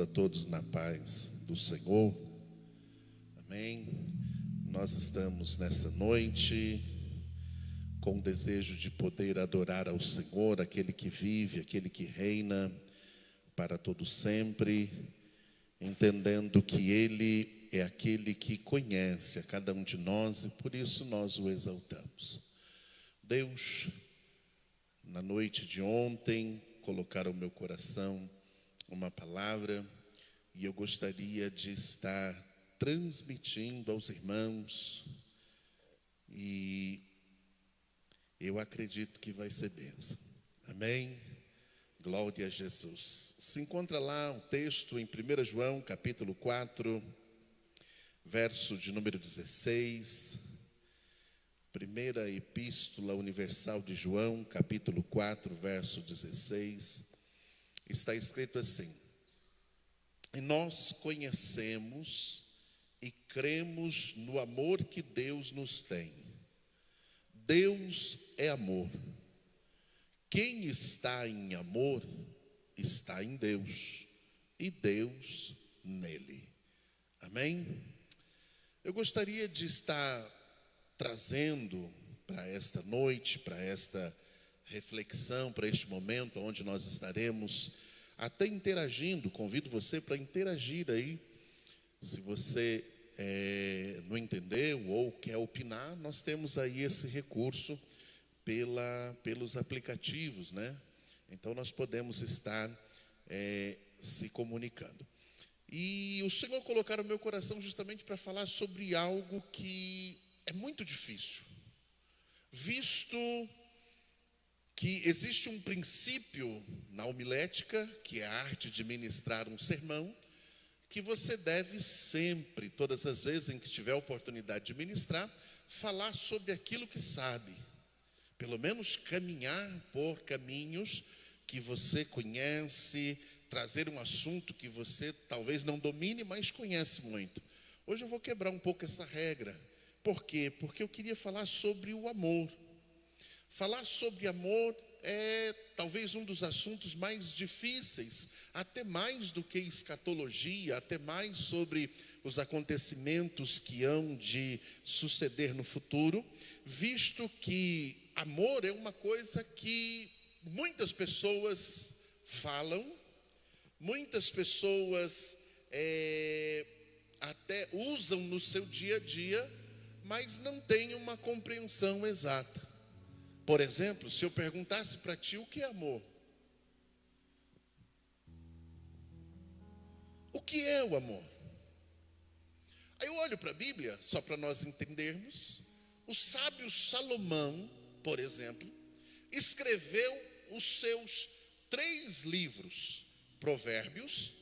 Saúdo a todos na paz do Senhor. Amém. Nós estamos nesta noite com o desejo de poder adorar ao Senhor, aquele que vive, aquele que reina para todo sempre, entendendo que Ele é aquele que conhece a cada um de nós e por isso nós o exaltamos. Deus, na noite de ontem, colocaram ao meu coração uma palavra e eu gostaria de estar transmitindo aos irmãos e eu acredito que vai ser bênção. Amém? Glória a Jesus. Se encontra lá o texto em 1 João, capítulo 4, verso de número 16. Primeira Epístola Universal de João, capítulo 4, verso 16. Está escrito assim: e nós conhecemos e cremos no amor que Deus nos tem. Deus é amor. Quem está em amor, está em Deus, e Deus nele. Amém? Eu gostaria de estar trazendo para esta noite, para esta reflexão, para este momento onde nós estaremos até interagindo. Convido você para interagir aí. Se você não entendeu ou quer opinar, nós temos aí esse recurso pelos aplicativos, né? Então nós podemos estar se comunicando. E o Senhor colocar no meu coração justamente para falar sobre algo que é muito difícil, visto que existe um princípio na homilética, que é a arte de ministrar um sermão, que você deve sempre, todas as vezes em que tiver a oportunidade de ministrar, falar sobre aquilo que sabe. Pelo menos caminhar por caminhos que você conhece, trazer um assunto que você talvez não domine, mas conhece muito. Hoje eu vou quebrar um pouco essa regra. Por quê? Porque eu queria falar sobre o amor. Falar sobre amor é talvez um dos assuntos mais difíceis, até mais do que escatologia, até mais sobre os acontecimentos que hão de suceder no futuro, visto que amor é uma coisa que muitas pessoas falam, muitas pessoas até usam no seu dia a dia, mas não têm uma compreensão exata. Por exemplo, se eu perguntasse para ti o que é amor? O que é o amor? Aí eu olho para a Bíblia, só para nós entendermos. O sábio Salomão, por exemplo, escreveu os seus 3 livros: Provérbios,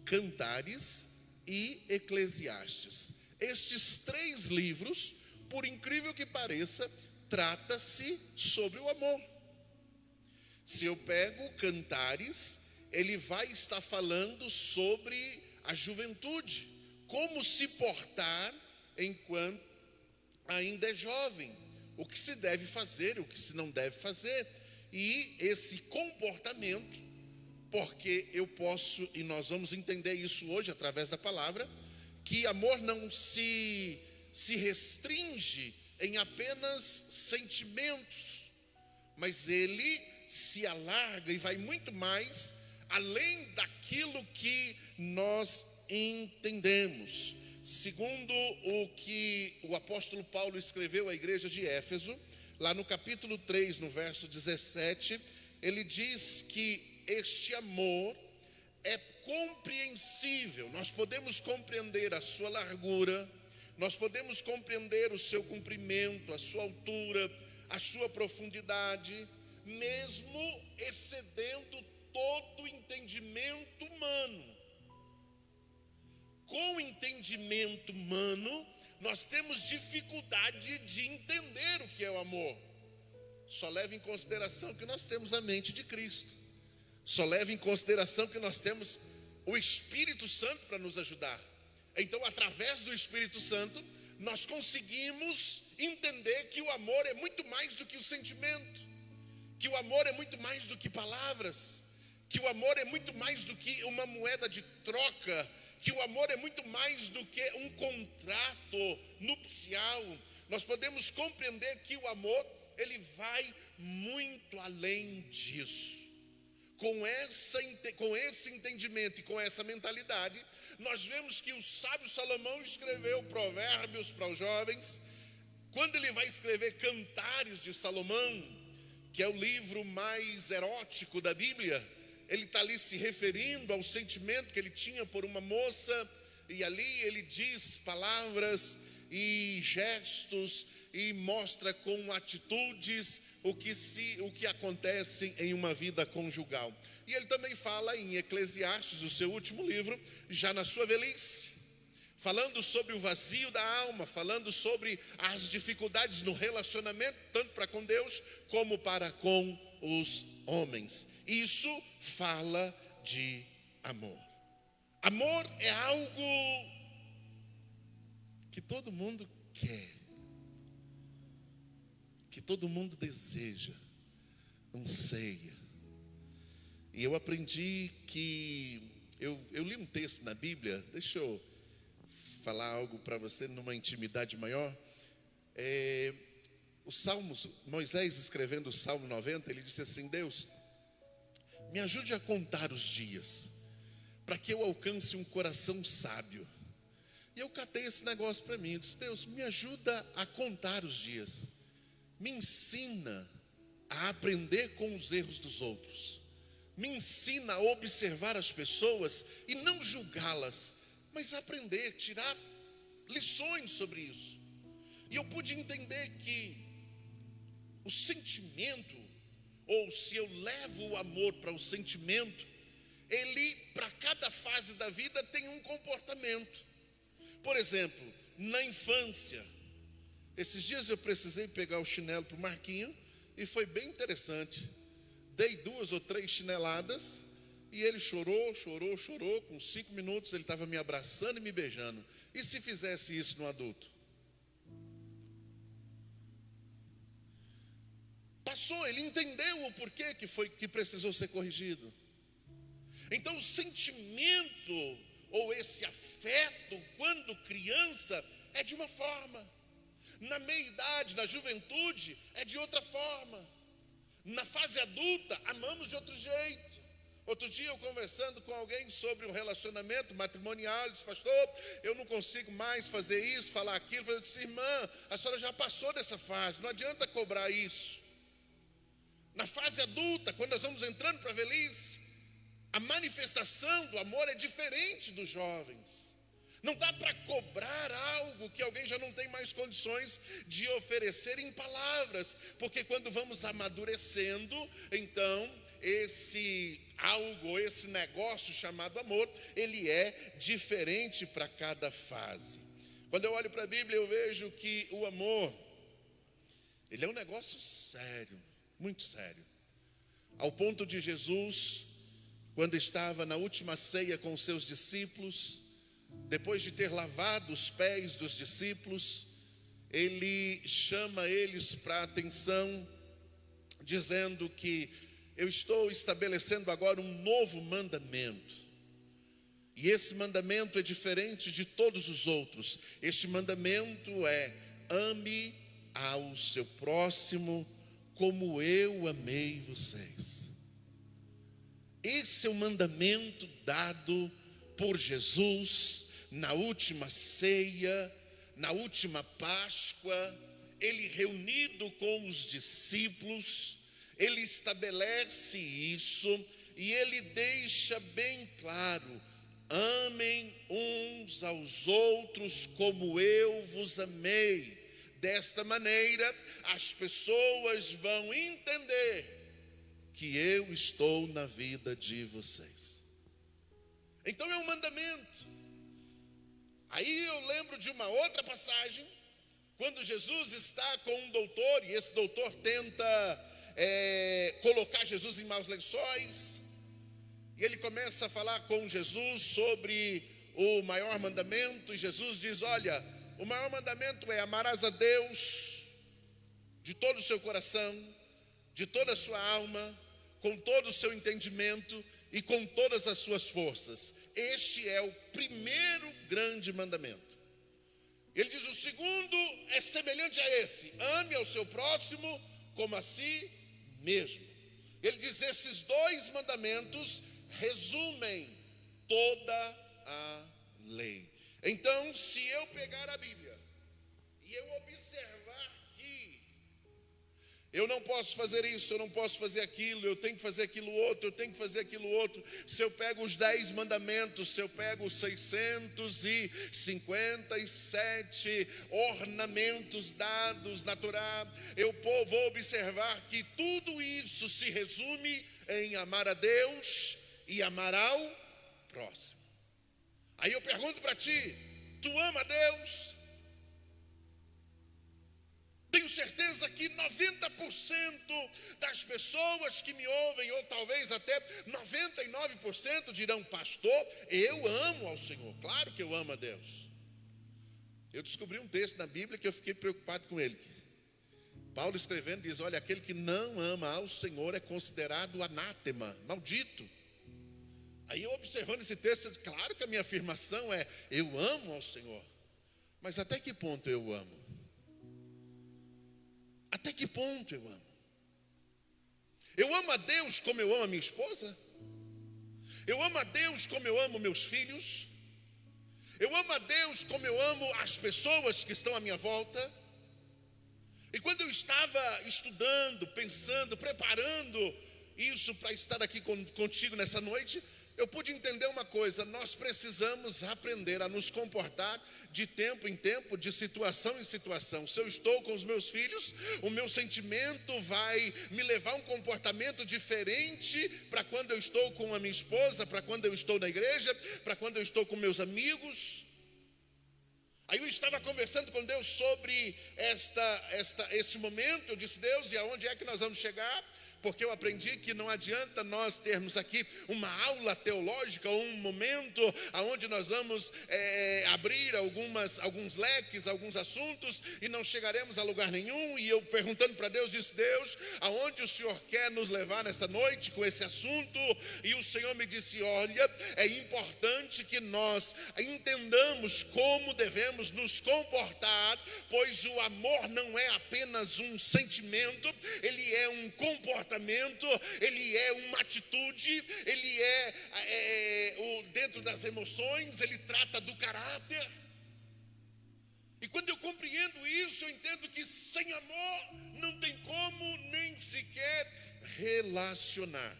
Cantares e Eclesiastes. Estes 3 livros, por incrível que pareça, trata-se sobre o amor. Se eu pego Cantares, ele vai estar falando sobre a juventude, como se portar enquanto ainda é jovem, o que se deve fazer, o que se não deve fazer, e esse comportamento, porque eu posso, e nós vamos entender isso hoje através da palavra, que amor não se restringe em apenas sentimentos, mas ele se alarga e vai muito mais além daquilo que nós entendemos. Segundo o que o apóstolo Paulo escreveu à igreja de Éfeso, lá no capítulo 3, no verso 17, ele diz que este amor é compreensível. Nós podemos compreender a sua largura, nós podemos compreender o seu comprimento, a sua altura, a sua profundidade, mesmo excedendo todo o entendimento humano. Com o entendimento humano, nós temos dificuldade de entender o que é o amor. Só leva em consideração que nós temos a mente de Cristo. Só leva em consideração que nós temos o Espírito Santo para nos ajudar. Então, através do Espírito Santo, nós conseguimos entender que o amor é muito mais do que o sentimento, que o amor é muito mais do que palavras, que o amor é muito mais do que uma moeda de troca, que o amor é muito mais do que um contrato nupcial. Nós podemos compreender que o amor, ele vai muito além disso. Com esse entendimento e com essa mentalidade, nós vemos que o sábio Salomão escreveu Provérbios para os jovens. Quando ele vai escrever Cantares de Salomão, que é o livro mais erótico da Bíblia, ele está ali se referindo ao sentimento que ele tinha por uma moça, e ali ele diz palavras e gestos e mostra com atitudes o que acontece em uma vida conjugal. E ele também fala em Eclesiastes, o seu último livro, já na sua velhice, falando sobre o vazio da alma, falando sobre as dificuldades no relacionamento, tanto para com Deus como para com os homens. Isso fala de amor. Amor é algo que todo mundo quer, que todo mundo deseja, anseia. E eu aprendi que, eu li um texto na Bíblia, deixa eu falar algo para você numa intimidade maior. Os Salmos, Moisés escrevendo o Salmo 90, ele disse assim: Deus, me ajude a contar os dias, para que eu alcance um coração sábio. E eu catei esse negócio para mim, eu disse: Deus, me ajuda a contar os dias, me ensina a aprender com os erros dos outros, me ensina a observar as pessoas e não julgá-las, mas aprender, tirar lições sobre isso. E eu pude entender que o sentimento, ou se eu levo o amor para o sentimento, ele, para cada fase da vida, tem um comportamento. Por exemplo, na infância, esses dias eu precisei pegar o chinelo para o Marquinho, e foi bem interessante. Dei 2 ou 3 chineladas, e ele chorou, com 5 minutos ele estava me abraçando e me beijando. E se fizesse isso no adulto? Passou, ele entendeu o porquê que precisou ser corrigido. Então o sentimento, ou esse afeto, quando criança, é de uma forma. Na meia-idade, na juventude, é de outra forma. Na fase adulta, amamos de outro jeito. Outro dia eu conversando com alguém sobre um relacionamento matrimonial, ele disse: pastor, eu não consigo mais fazer isso, falar aquilo. Eu disse: irmã, a senhora já passou dessa fase, não adianta cobrar isso. Na fase adulta, quando nós vamos entrando para a velhice, a manifestação do amor é diferente dos jovens. Não dá para cobrar algo que alguém já não tem mais condições de oferecer em palavras, porque quando vamos amadurecendo, então esse algo, esse negócio chamado amor, ele é diferente para cada fase. Quando eu olho para a Bíblia, eu vejo que o amor, ele é um negócio sério, muito sério, ao ponto de Jesus, quando estava na última ceia com os seus discípulos, depois de ter lavado os pés dos discípulos, ele chama eles para a atenção, dizendo que eu estou estabelecendo agora um novo mandamento. E esse mandamento é diferente de todos os outros. Este mandamento é: ame ao seu próximo como eu amei vocês. Esse é o mandamento dado por Jesus na última ceia, na última Páscoa. Ele, reunido com os discípulos, ele estabelece isso e ele deixa bem claro: amem uns aos outros como eu vos amei. Desta maneira, as pessoas vão entender que eu estou na vida de vocês. Então é um mandamento. Aí eu lembro de uma outra passagem, quando Jesus está com um doutor, e esse doutor tenta colocar Jesus em maus lençóis, e ele começa a falar com Jesus sobre o maior mandamento, e Jesus diz: olha, o maior mandamento é: amarás a Deus de todo o seu coração, de toda a sua alma, com todo o seu entendimento, e com todas as suas forças. Este é o primeiro grande mandamento. Ele diz: o segundo é semelhante a esse: ame ao seu próximo como a si mesmo. Ele diz: esses dois mandamentos resumem toda a lei. Então, se eu pegar a Bíblia e eu observar que eu não posso fazer isso, eu não posso fazer aquilo, eu tenho que fazer aquilo outro, eu tenho que fazer aquilo outro. Se eu pego os 10 mandamentos, se eu pego os 657 ornamentos dados na Torá, eu vou observar que tudo isso se resume em amar a Deus e amar ao próximo. Aí eu pergunto para ti: tu ama a Deus? Tenho certeza que 90% das pessoas que me ouvem, ou talvez até 99% dirão: pastor, eu amo ao Senhor. Claro que eu amo a Deus. Eu descobri um texto na Bíblia que eu fiquei preocupado com ele. Paulo escrevendo diz: olha, aquele que não ama ao Senhor é considerado anátema, maldito. Aí eu observando esse texto, claro que a minha afirmação é: eu amo ao Senhor. Mas até que ponto eu amo? Até que ponto eu amo? Eu amo a Deus como eu amo a minha esposa? Eu amo a Deus como eu amo meus filhos? Eu amo a Deus como eu amo as pessoas que estão à minha volta? E quando eu estava estudando, pensando, preparando isso para estar aqui contigo nessa noite, eu pude entender uma coisa: nós precisamos aprender a nos comportar de tempo em tempo, de situação em situação. Se eu estou com os meus filhos, o meu sentimento vai me levar a um comportamento diferente para quando eu estou com a minha esposa, para quando eu estou na igreja, para quando eu estou com meus amigos. Aí eu estava conversando com Deus sobre esse momento. Eu disse: Deus, e aonde é que nós vamos chegar? Porque eu aprendi que não adianta nós termos aqui uma aula teológica, um momento onde nós vamos abrir alguns leques, alguns assuntos, e não chegaremos a lugar nenhum. E eu perguntando para Deus, disse: Deus, aonde o Senhor quer nos levar nessa noite com esse assunto? E o Senhor me disse: olha, é importante que nós entendamos como devemos nos comportar, pois o amor não é apenas um sentimento, ele é um comportamento, ele é uma atitude, ele dentro das emoções, ele trata do caráter. E quando eu compreendo isso, eu entendo que sem amor não tem como nem sequer relacionar.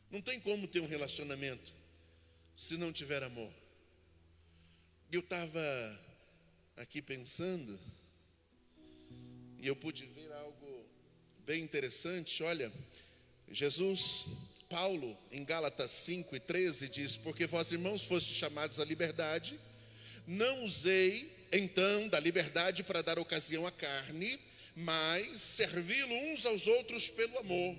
Não tem como ter um relacionamento se não tiver amor. Eu estava aqui pensando e eu pude ver algo bem interessante. Olha, Paulo, em Gálatas 5:13 diz: porque vós, irmãos, fostes chamados à liberdade, não usei então da liberdade para dar ocasião à carne, mas servi-lo uns aos outros pelo amor.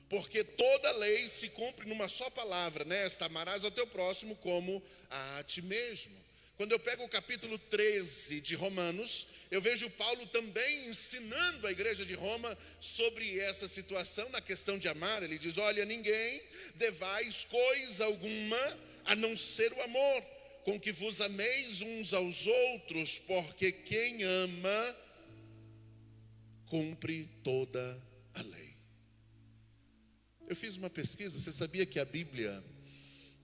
Porque toda lei se cumpre numa só palavra, nesta: amarás ao teu próximo como a ti mesmo. Quando eu pego o capítulo 13 de Romanos, eu vejo Paulo também ensinando a igreja de Roma sobre essa situação, na questão de amar. Ele diz: olha, ninguém devais coisa alguma a não ser o amor, com que vos ameis uns aos outros, porque quem ama cumpre toda a lei. Eu fiz uma pesquisa. Você sabia que a Bíblia,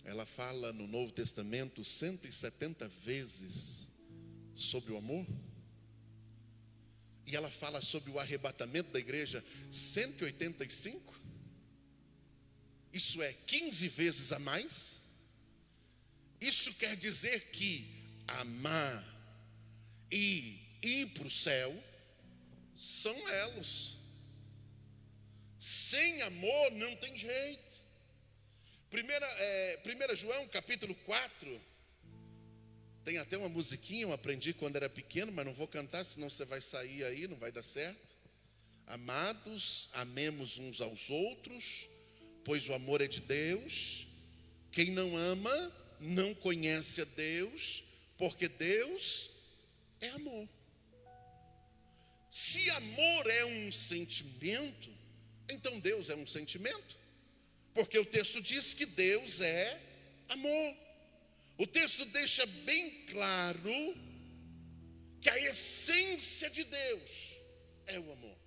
ela fala no Novo Testamento 170 vezes sobre o amor? E ela fala sobre o arrebatamento da igreja 185? Isso é 15 vezes a mais? Isso quer dizer que amar e ir para o céu são elos. Sem amor não tem jeito. 1 João capítulo 4, tem até uma musiquinha, eu aprendi quando era pequeno, mas não vou cantar, senão você vai sair aí, não vai dar certo. Amados, amemos uns aos outros, pois o amor é de Deus. Quem não ama não conhece a Deus, porque Deus é amor. Se amor é um sentimento, então Deus é um sentimento. Porque o texto diz que Deus é amor. O texto deixa bem claro que a essência de Deus é o amor.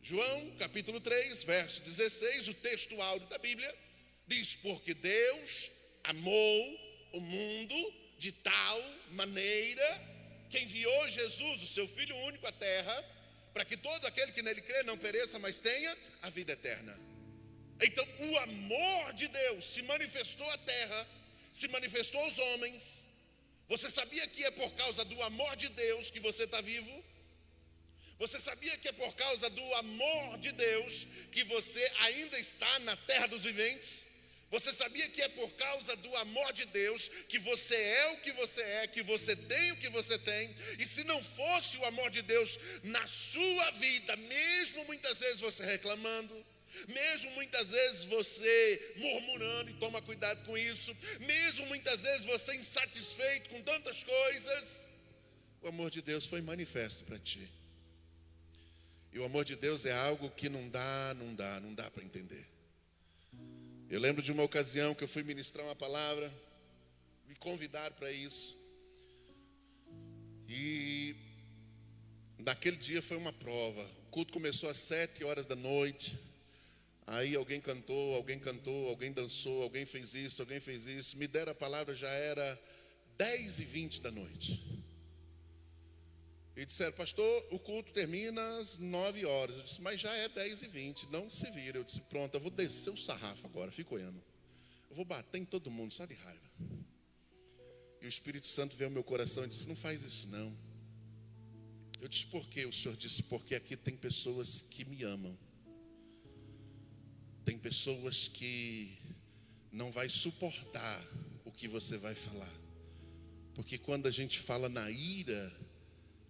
João, capítulo 3, verso 16, o texto áureo da Bíblia, diz: porque Deus amou o mundo de tal maneira que enviou Jesus, o seu Filho único, à terra, para que todo aquele que nele crê não pereça, mas tenha a vida eterna. Então o amor de Deus se manifestou à terra, se manifestou aos homens. Você sabia que é por causa do amor de Deus que você está vivo? Você sabia que é por causa do amor de Deus que você ainda está na terra dos viventes? Você sabia que é por causa do amor de Deus que você é o que você é, que você tem o que você tem? E se não fosse o amor de Deus na sua vida, mesmo muitas vezes você reclamando, mesmo muitas vezes você murmurando, e toma cuidado com isso, mesmo muitas vezes você insatisfeito com tantas coisas, o amor de Deus foi manifesto para ti. E o amor de Deus é algo que não dá para entender. Eu lembro de uma ocasião que eu fui ministrar uma palavra, me convidaram para isso. E naquele dia foi uma prova. O culto começou às 7 horas da noite. Aí alguém cantou, alguém dançou, alguém fez isso. Me deram a palavra, já era 10h20 da noite. E disseram: pastor, o culto termina às 9 horas. Eu disse: mas já é 10h20, não se vira. Eu disse: pronto, eu vou descer o sarrafo agora, fico olhando. Eu vou bater em todo mundo, só de raiva. E o Espírito Santo veio ao meu coração e disse: não faz isso não. Eu disse: por quê? O Senhor disse: porque aqui tem pessoas que me amam. Tem pessoas que não vai suportar o que você vai falar. Porque quando a gente fala na ira,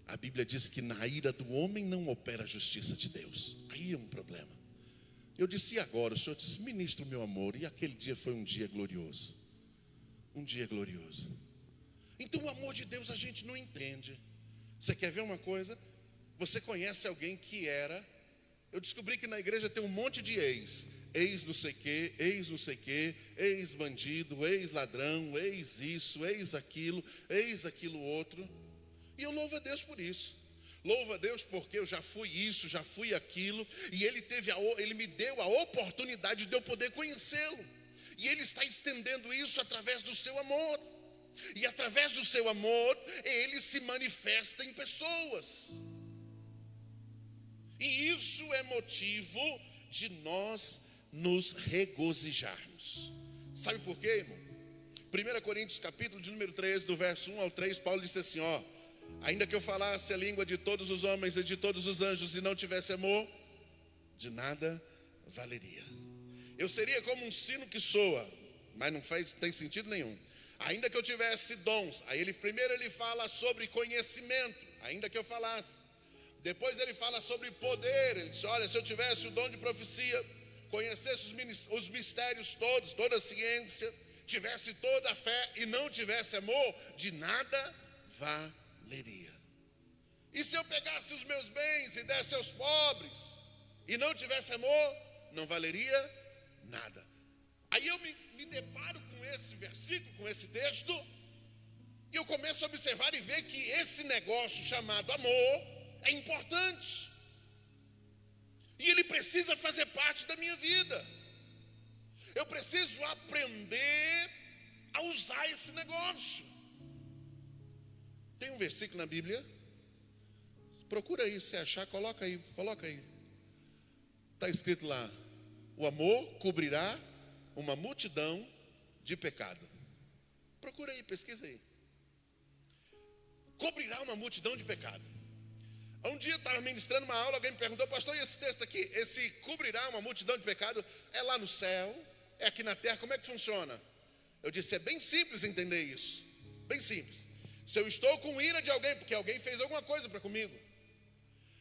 a Bíblia diz que na ira do homem não opera a justiça de Deus. Aí é um problema. Eu disse: e agora? O Senhor disse: ministro, meu amor. E aquele dia foi um dia glorioso. Um dia glorioso. Então o amor de Deus a gente não entende. Você quer ver uma coisa? Você conhece alguém que era... Eu descobri que na igreja tem um monte de ex. Ex não sei quê, ex não sei quê, ex bandido, ex ladrão, ex isso, ex aquilo outro. E eu louvo a Deus por isso. Louvo a Deus porque eu já fui isso, já fui aquilo. E Ele me deu a oportunidade de eu poder conhecê-lo. E Ele está estendendo isso através do seu amor. E através do seu amor, Ele se manifesta em pessoas. E isso é motivo de nós nos regozijarmos. Sabe por quê, irmão? 1 Coríntios capítulo de número 13, do verso 1 ao 3, Paulo disse assim, ó: ainda que eu falasse a língua de todos os homens e de todos os anjos e não tivesse amor, de nada valeria. Eu seria como um sino que soa, mas não tem sentido nenhum. Ainda que eu tivesse dons, aí primeiro ele fala sobre conhecimento, ainda que eu falasse. Depois ele fala sobre poder. Ele diz: olha, se eu tivesse o dom de profecia, conhecesse os mistérios todos, toda a ciência, tivesse toda a fé e não tivesse amor, de nada valeria. E se eu pegasse os meus bens e desse aos pobres e não tivesse amor, não valeria nada. Aí eu me deparo com esse versículo, com esse texto, e eu começo a observar e ver que esse negócio chamado amor é importante. E ele precisa fazer parte da minha vida. Eu preciso aprender a usar esse negócio. Tem um versículo na Bíblia. Procura aí, se achar, coloca aí. Está escrito lá: o amor cobrirá uma multidão de pecado. Procura aí, pesquisa aí. Cobrirá uma multidão de pecado. Um dia eu estava ministrando uma aula, alguém me perguntou: pastor, e esse texto aqui, esse cobrirá uma multidão de pecado, é lá no céu, é aqui na terra, como é que funciona? Eu disse: é bem simples entender isso, bem simples. Se eu estou com ira de alguém, porque alguém fez alguma coisa para comigo,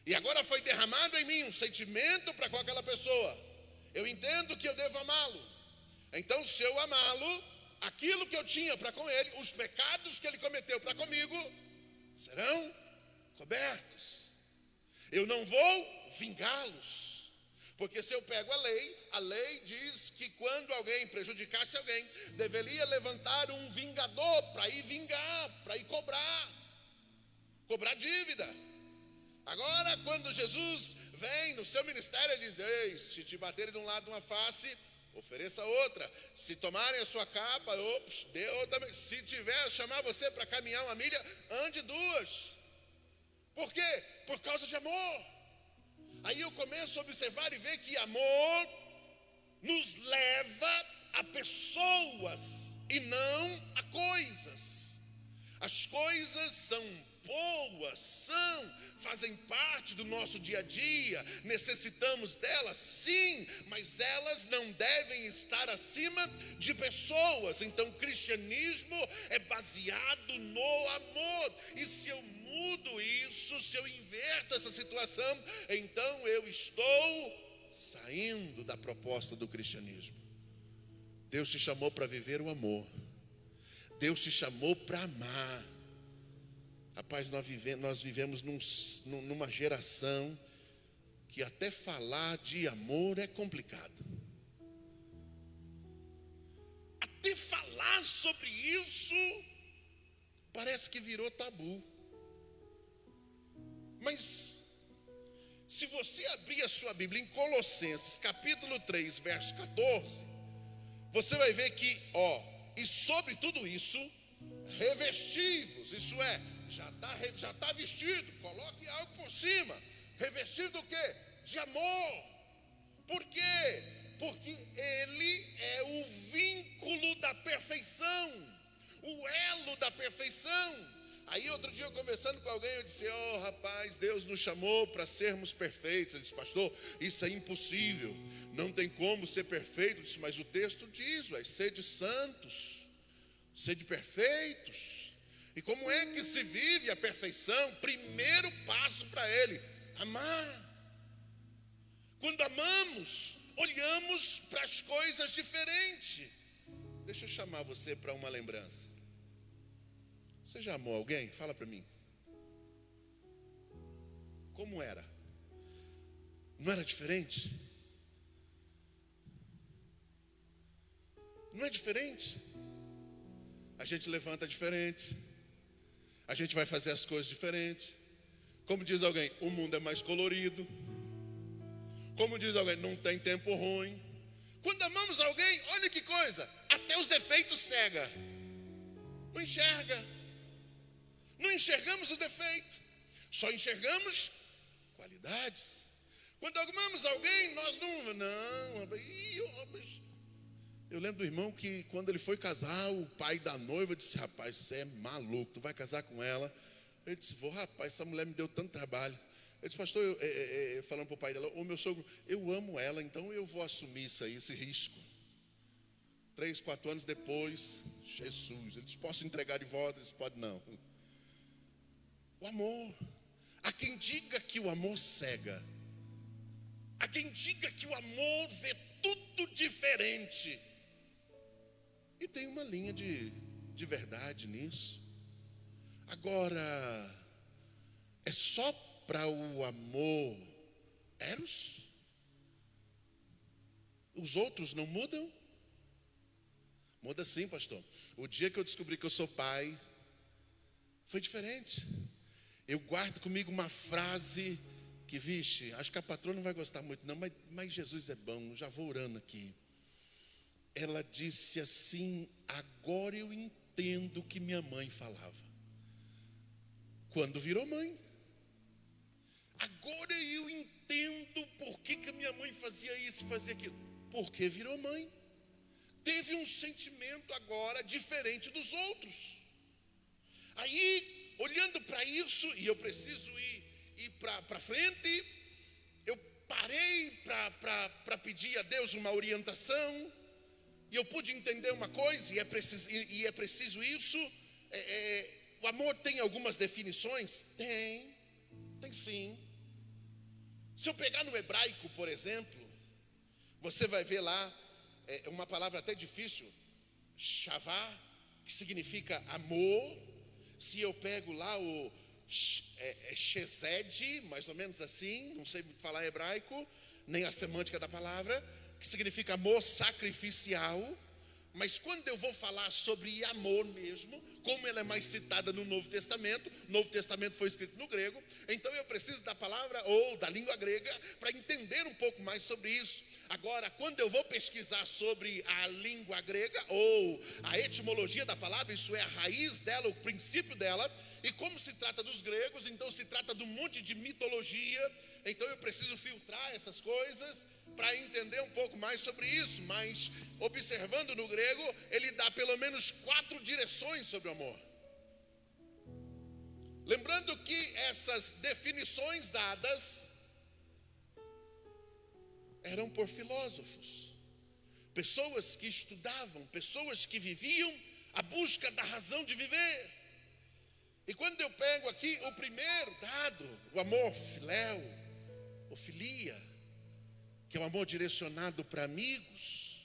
e agora foi derramado em mim um sentimento para com aquela pessoa, eu entendo que eu devo amá-lo. Então, se eu amá-lo, aquilo que eu tinha para com ele, os pecados que ele cometeu para comigo, serão cobertos. Eu não vou vingá-los, Porque se eu pego a lei diz que quando alguém prejudicasse alguém, deveria levantar um vingador para ir vingar, para ir cobrar dívida. Agora, quando Jesus vem no seu ministério, ele diz: ei, se te baterem de um lado uma face, ofereça outra. Se tomarem a sua capa, dê outra. Se tiver chamar você para caminhar uma milha, ande duas. Por quê? Por causa de amor. Aí eu começo a observar e ver que amor nos leva a pessoas e não a coisas. As coisas são boas, fazem parte do nosso dia a dia, necessitamos delas, sim, mas elas não devem estar acima de pessoas. Então, o cristianismo é baseado no amor, e se eu mudo isso, se eu inverto essa situação, então eu estou saindo da proposta do cristianismo. Deus te chamou para viver o amor, Deus te chamou para amar. Rapaz, nós vivemos numa geração que até falar de amor é complicado. Até falar sobre isso parece que virou tabu. Mas se você abrir a sua Bíblia em Colossenses capítulo 3, verso 14, você vai ver que, e sobre tudo isso, revestivos, isso é, já está vestido, coloque algo por cima, revestido do quê? De amor. Por quê? Porque ele é o vínculo da perfeição, o elo da perfeição. Aí outro dia eu conversando com alguém, eu disse: rapaz, Deus nos chamou para sermos perfeitos. Ele disse: pastor, isso é impossível, não tem como ser perfeito. Eu disse: mas o texto diz, sede santos, sede perfeitos. E como é que se vive a perfeição? Primeiro passo para ele: amar. Quando amamos, olhamos para as coisas diferente. Deixa eu chamar você para uma lembrança. Você já amou alguém? Fala para mim. Como era? Não era diferente? Não é diferente? A gente levanta diferente, a gente vai fazer as coisas diferentes. Como diz alguém, o mundo é mais colorido. Como diz alguém, não tem tempo ruim. Quando amamos alguém, olha que coisa, até os defeitos cega. Não enxerga. Não enxergamos o defeito, só enxergamos qualidades. Quando amamos alguém, nós não. Eu lembro do irmão que quando ele foi casar, o pai da noiva disse: rapaz, você é maluco, tu vai casar com ela? Ele disse: vou. Rapaz, essa mulher me deu tanto trabalho. Ele disse: pastor, falando para o pai dela: ô meu sogro, eu amo ela, então eu vou assumir isso aí, esse risco. 3, 4 anos depois, Jesus, ele disse: posso entregar de volta? Ele disse: pode não. O amor. Há quem diga que o amor cega. Há quem diga que o amor vê tudo diferente. E tem uma linha de verdade nisso. Agora, é só para o amor eros? Os outros não mudam? Muda sim, pastor. O dia que eu descobri que eu sou pai, foi diferente. Eu guardo comigo uma frase que, vixe, acho que a patroa não vai gostar muito não, mas Jesus é bom, já vou orando aqui. Ela disse assim: agora eu entendo o que minha mãe falava. Quando virou mãe. Agora eu entendo por que a minha mãe fazia isso e fazia aquilo. Porque virou mãe. Teve um sentimento agora diferente dos outros. Aí, olhando para isso, e eu preciso ir para frente, eu parei para pedir a Deus uma orientação, e eu pude entender uma coisa, e é preciso isso. O amor tem algumas definições? Tem sim. Se eu pegar no hebraico, por exemplo, você vai ver lá uma palavra até difícil, shavá, que significa amor. Se eu pego lá o Shesed, mais ou menos assim, não sei falar hebraico, nem a semântica da palavra, que significa amor sacrificial. Mas quando eu vou falar sobre amor mesmo, como ela é mais citada no Novo Testamento, o Novo Testamento foi escrito no grego, então eu preciso da palavra ou da língua grega para entender um pouco mais sobre isso. Agora, quando eu vou pesquisar sobre a língua grega ou a etimologia da palavra, isso é a raiz dela, o princípio dela, e como se trata dos gregos, então se trata de um monte de mitologia, então eu preciso filtrar essas coisas para entender um pouco mais sobre isso. Mas observando no grego, ele dá pelo menos 4 direções sobre o amor. Lembrando que essas definições dadas eram por filósofos, pessoas que estudavam, pessoas que viviam a busca da razão de viver. E quando eu pego aqui o primeiro dado, o amor filéu, ou filia, que é o amor direcionado para amigos,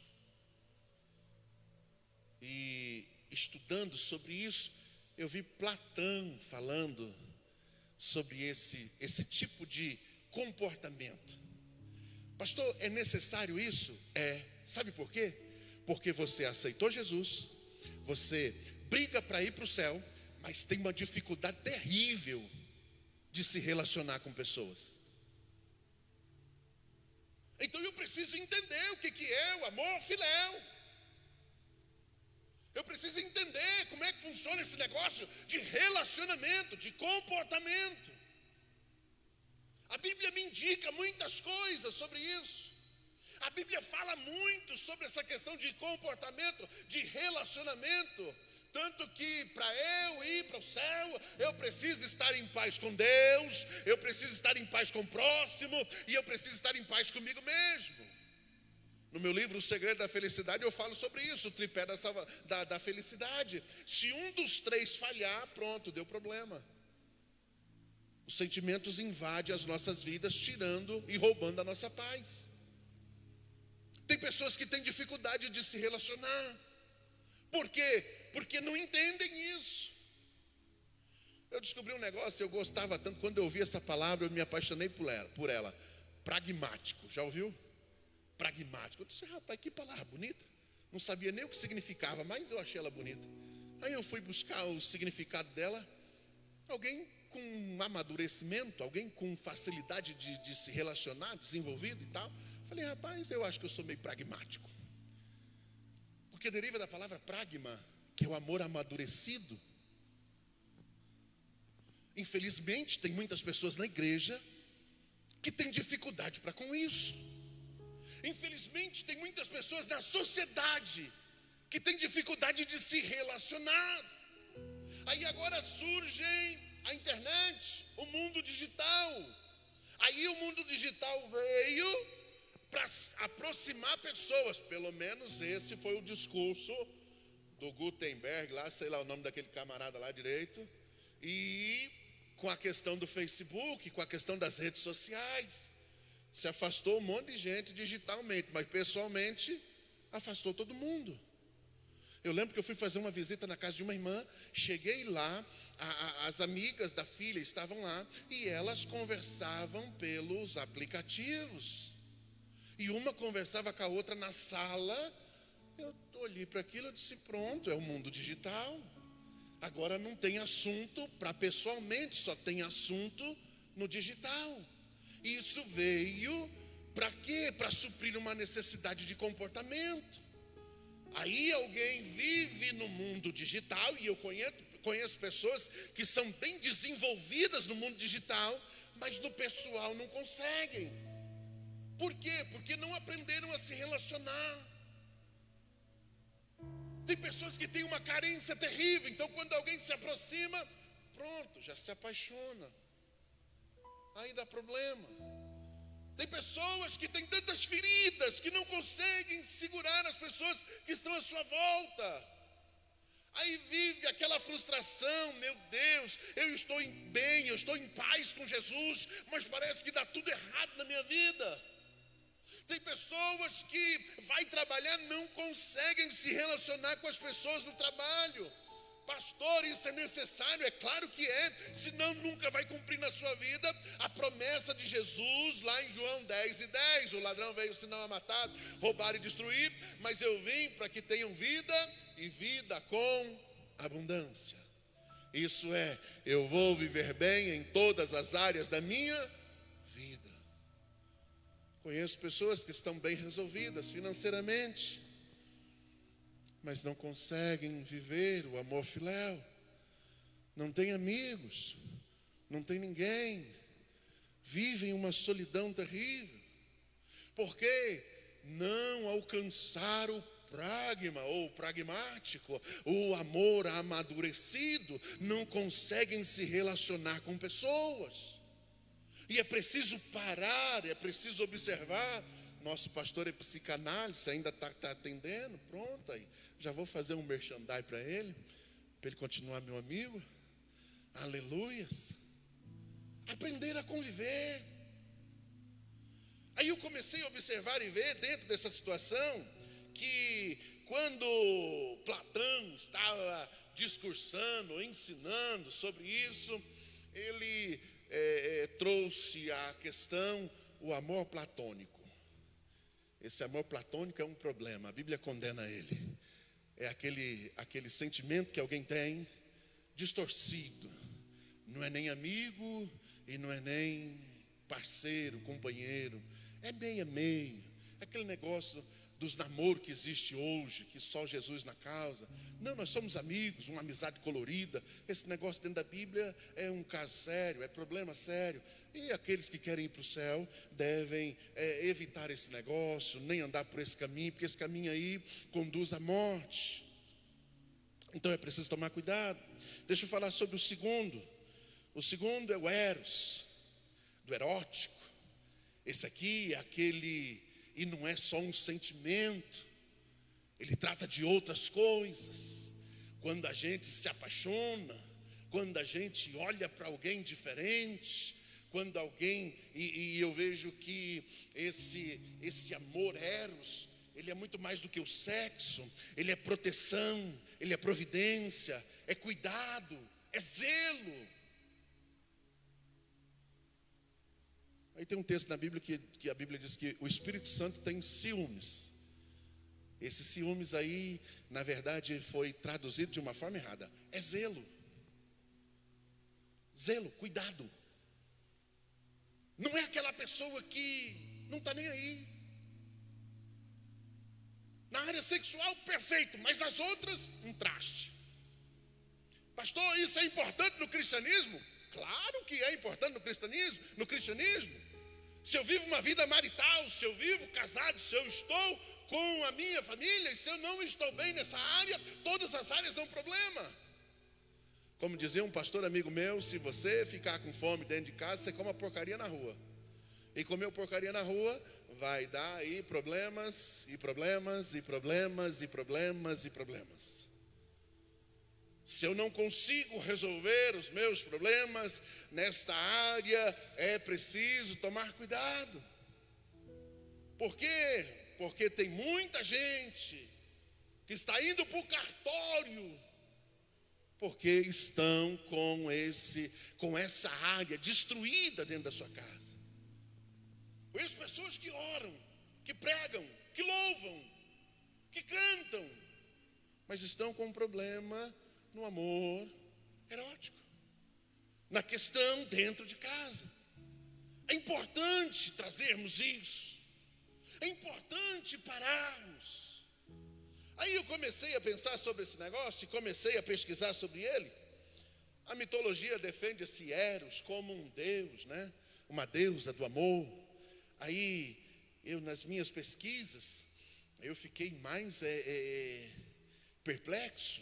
e estudando sobre isso, eu vi Platão falando sobre esse tipo de comportamento. Pastor, é necessário isso? É. Sabe por quê? Porque você aceitou Jesus, você briga para ir para o céu, mas tem uma dificuldade terrível de se relacionar com pessoas. Então eu preciso entender o que é o amor filéu. Eu preciso entender como é que funciona esse negócio de relacionamento, de comportamento. A Bíblia me indica muitas coisas sobre isso. A Bíblia fala muito sobre essa questão de comportamento, de relacionamento. Tanto que para eu ir para o céu, eu preciso estar em paz com Deus, eu preciso estar em paz com o próximo, e eu preciso estar em paz comigo mesmo. No meu livro, O Segredo da Felicidade, eu falo sobre isso, o tripé da felicidade. Se um dos 3 falhar, pronto, deu problema. Os sentimentos invadem as nossas vidas, tirando e roubando a nossa paz. Tem pessoas que têm dificuldade de se relacionar. Por quê? Porque não entendem isso. Eu descobri um negócio, eu gostava tanto, quando eu ouvi essa palavra, eu me apaixonei por ela. Pragmático, já ouviu? Pragmático. Eu disse, rapaz, que palavra bonita. Não sabia nem o que significava, mas eu achei ela bonita. Aí eu fui buscar o significado dela. Alguém com amadurecimento, alguém com facilidade de se relacionar, desenvolvido e tal. Falei, rapaz, eu acho que eu sou meio pragmático. Porque deriva da palavra pragma, que é o amor amadurecido. Infelizmente, tem muitas pessoas na igreja que têm dificuldade para com isso. Infelizmente, tem muitas pessoas na sociedade que têm dificuldade de se relacionar. Aí agora surge a internet, o mundo digital. Aí o mundo digital veio para aproximar pessoas. Pelo menos esse foi o discurso do Gutenberg, lá, sei lá o nome daquele camarada lá direito. E com a questão do Facebook, com a questão das redes sociais, se afastou um monte de gente digitalmente, mas pessoalmente afastou todo mundo. Eu lembro que eu fui fazer uma visita na casa de uma irmã, cheguei lá, as amigas da filha estavam lá, e elas conversavam pelos aplicativos. E uma conversava com a outra na sala. Eu olhei para aquilo e disse, pronto, é o mundo digital. Agora não tem assunto para pessoalmente, só tem assunto no digital. E isso veio para quê? Para suprir uma necessidade de comportamento. Aí alguém vive no mundo digital, e eu conheço pessoas que são bem desenvolvidas no mundo digital, mas no pessoal não conseguem. Por quê? Porque não aprenderam a se relacionar. Tem pessoas que têm uma carência terrível, então quando alguém se aproxima, pronto, já se apaixona. Aí dá problema. Tem pessoas que têm tantas feridas que não conseguem segurar as pessoas que estão à sua volta. Aí vive aquela frustração, meu Deus, eu estou bem, eu estou em paz com Jesus, mas parece que dá tudo errado na minha vida. Tem pessoas que vai trabalhar, não conseguem se relacionar com as pessoas no trabalho. Pastor, isso é necessário? É claro que é, senão nunca vai cumprir na sua vida a promessa de Jesus lá em João 10:10. O ladrão veio senão a matar, roubar e destruir, mas eu vim para que tenham vida e vida com abundância. Isso é, eu vou viver bem em todas as áreas da minha vida. Conheço pessoas que estão bem resolvidas financeiramente, mas não conseguem viver o amor filéu. Não tem amigos, não tem ninguém. Vivem uma solidão terrível, porque não alcançaram o pragma ou pragmático, o amor amadurecido, não conseguem se relacionar com pessoas. E é preciso parar, é preciso observar. Nosso pastor é psicanálise, ainda está atendendo. Pronto, aí já vou fazer um merchandising para ele continuar meu amigo. Aleluias. Aprender a conviver. Aí eu comecei a observar e ver dentro dessa situação que quando Platão estava discursando, ensinando sobre isso, ele trouxe a questão, o amor platônico. Esse amor platônico é um problema, a Bíblia condena ele. É aquele sentimento que alguém tem distorcido. Não é nem amigo e não é nem parceiro, companheiro. É meio a meio. É aquele negócio dos namoros que existe hoje, que só Jesus na causa. Não, nós somos amigos, uma amizade colorida. Esse negócio dentro da Bíblia é um caso sério, é problema sério. E aqueles que querem ir para o céu devem evitar esse negócio, nem andar por esse caminho, porque esse caminho aí conduz à morte. Então é preciso tomar cuidado. Deixa eu falar sobre o segundo. O segundo é o eros, do erótico. Esse aqui é aquele, e não é só um sentimento, ele trata de outras coisas. Quando a gente se apaixona, quando a gente olha para alguém diferente, quando alguém, e eu vejo que esse amor eros, ele é muito mais do que o sexo. Ele é proteção, ele é providência, é cuidado, é zelo. Aí tem um texto na Bíblia que a Bíblia diz que o Espírito Santo tem ciúmes. Esse ciúmes aí, na verdade, foi traduzido de uma forma errada. É zelo. Zelo, cuidado. Não é aquela pessoa que não está nem aí. Na área sexual, perfeito, mas nas outras, um traste. Pastor, isso é importante no cristianismo? Claro que é importante no cristianismo. Se eu vivo uma vida marital, se eu vivo casado, se eu estou com a minha família, e se eu não estou bem nessa área, todas as áreas dão problema. Como dizia um pastor amigo meu, se você ficar com fome dentro de casa, você come porcaria na rua. E comeu porcaria na rua, vai dar aí problemas, e problemas, e problemas, e problemas, e problemas. Se eu não consigo resolver os meus problemas nesta área, é preciso tomar cuidado. Por quê? Porque tem muita gente que está indo para o cartório, porque estão com essa área destruída dentro da sua casa. Conheço pessoas que oram, que pregam, que louvam, que cantam, mas estão com um problema no amor erótico, na questão dentro de casa. É importante trazermos isso, é importante pararmos. Aí eu comecei a pensar sobre esse negócio e comecei a pesquisar sobre ele. A mitologia defende esse Eros como um deus, né? Uma deusa do amor. Aí eu, nas minhas pesquisas, eu fiquei mais perplexo,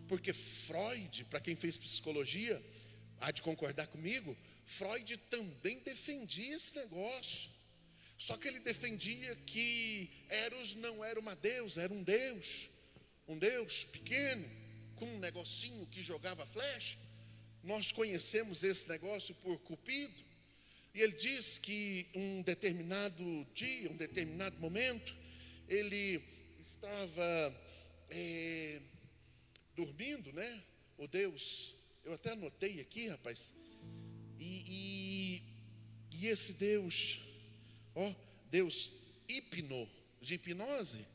porque Freud, para quem fez psicologia, há de concordar comigo, Freud também defendia esse negócio. Só que ele defendia que Eros não era uma deusa, era um deus pequeno, com um negocinho que jogava flecha. Nós conhecemos esse negócio por Cupido. E ele diz que um determinado dia, um determinado momento, ele estava dormindo, né? o Deus, eu até anotei aqui, rapaz, e esse Deus, Deus de hipnose,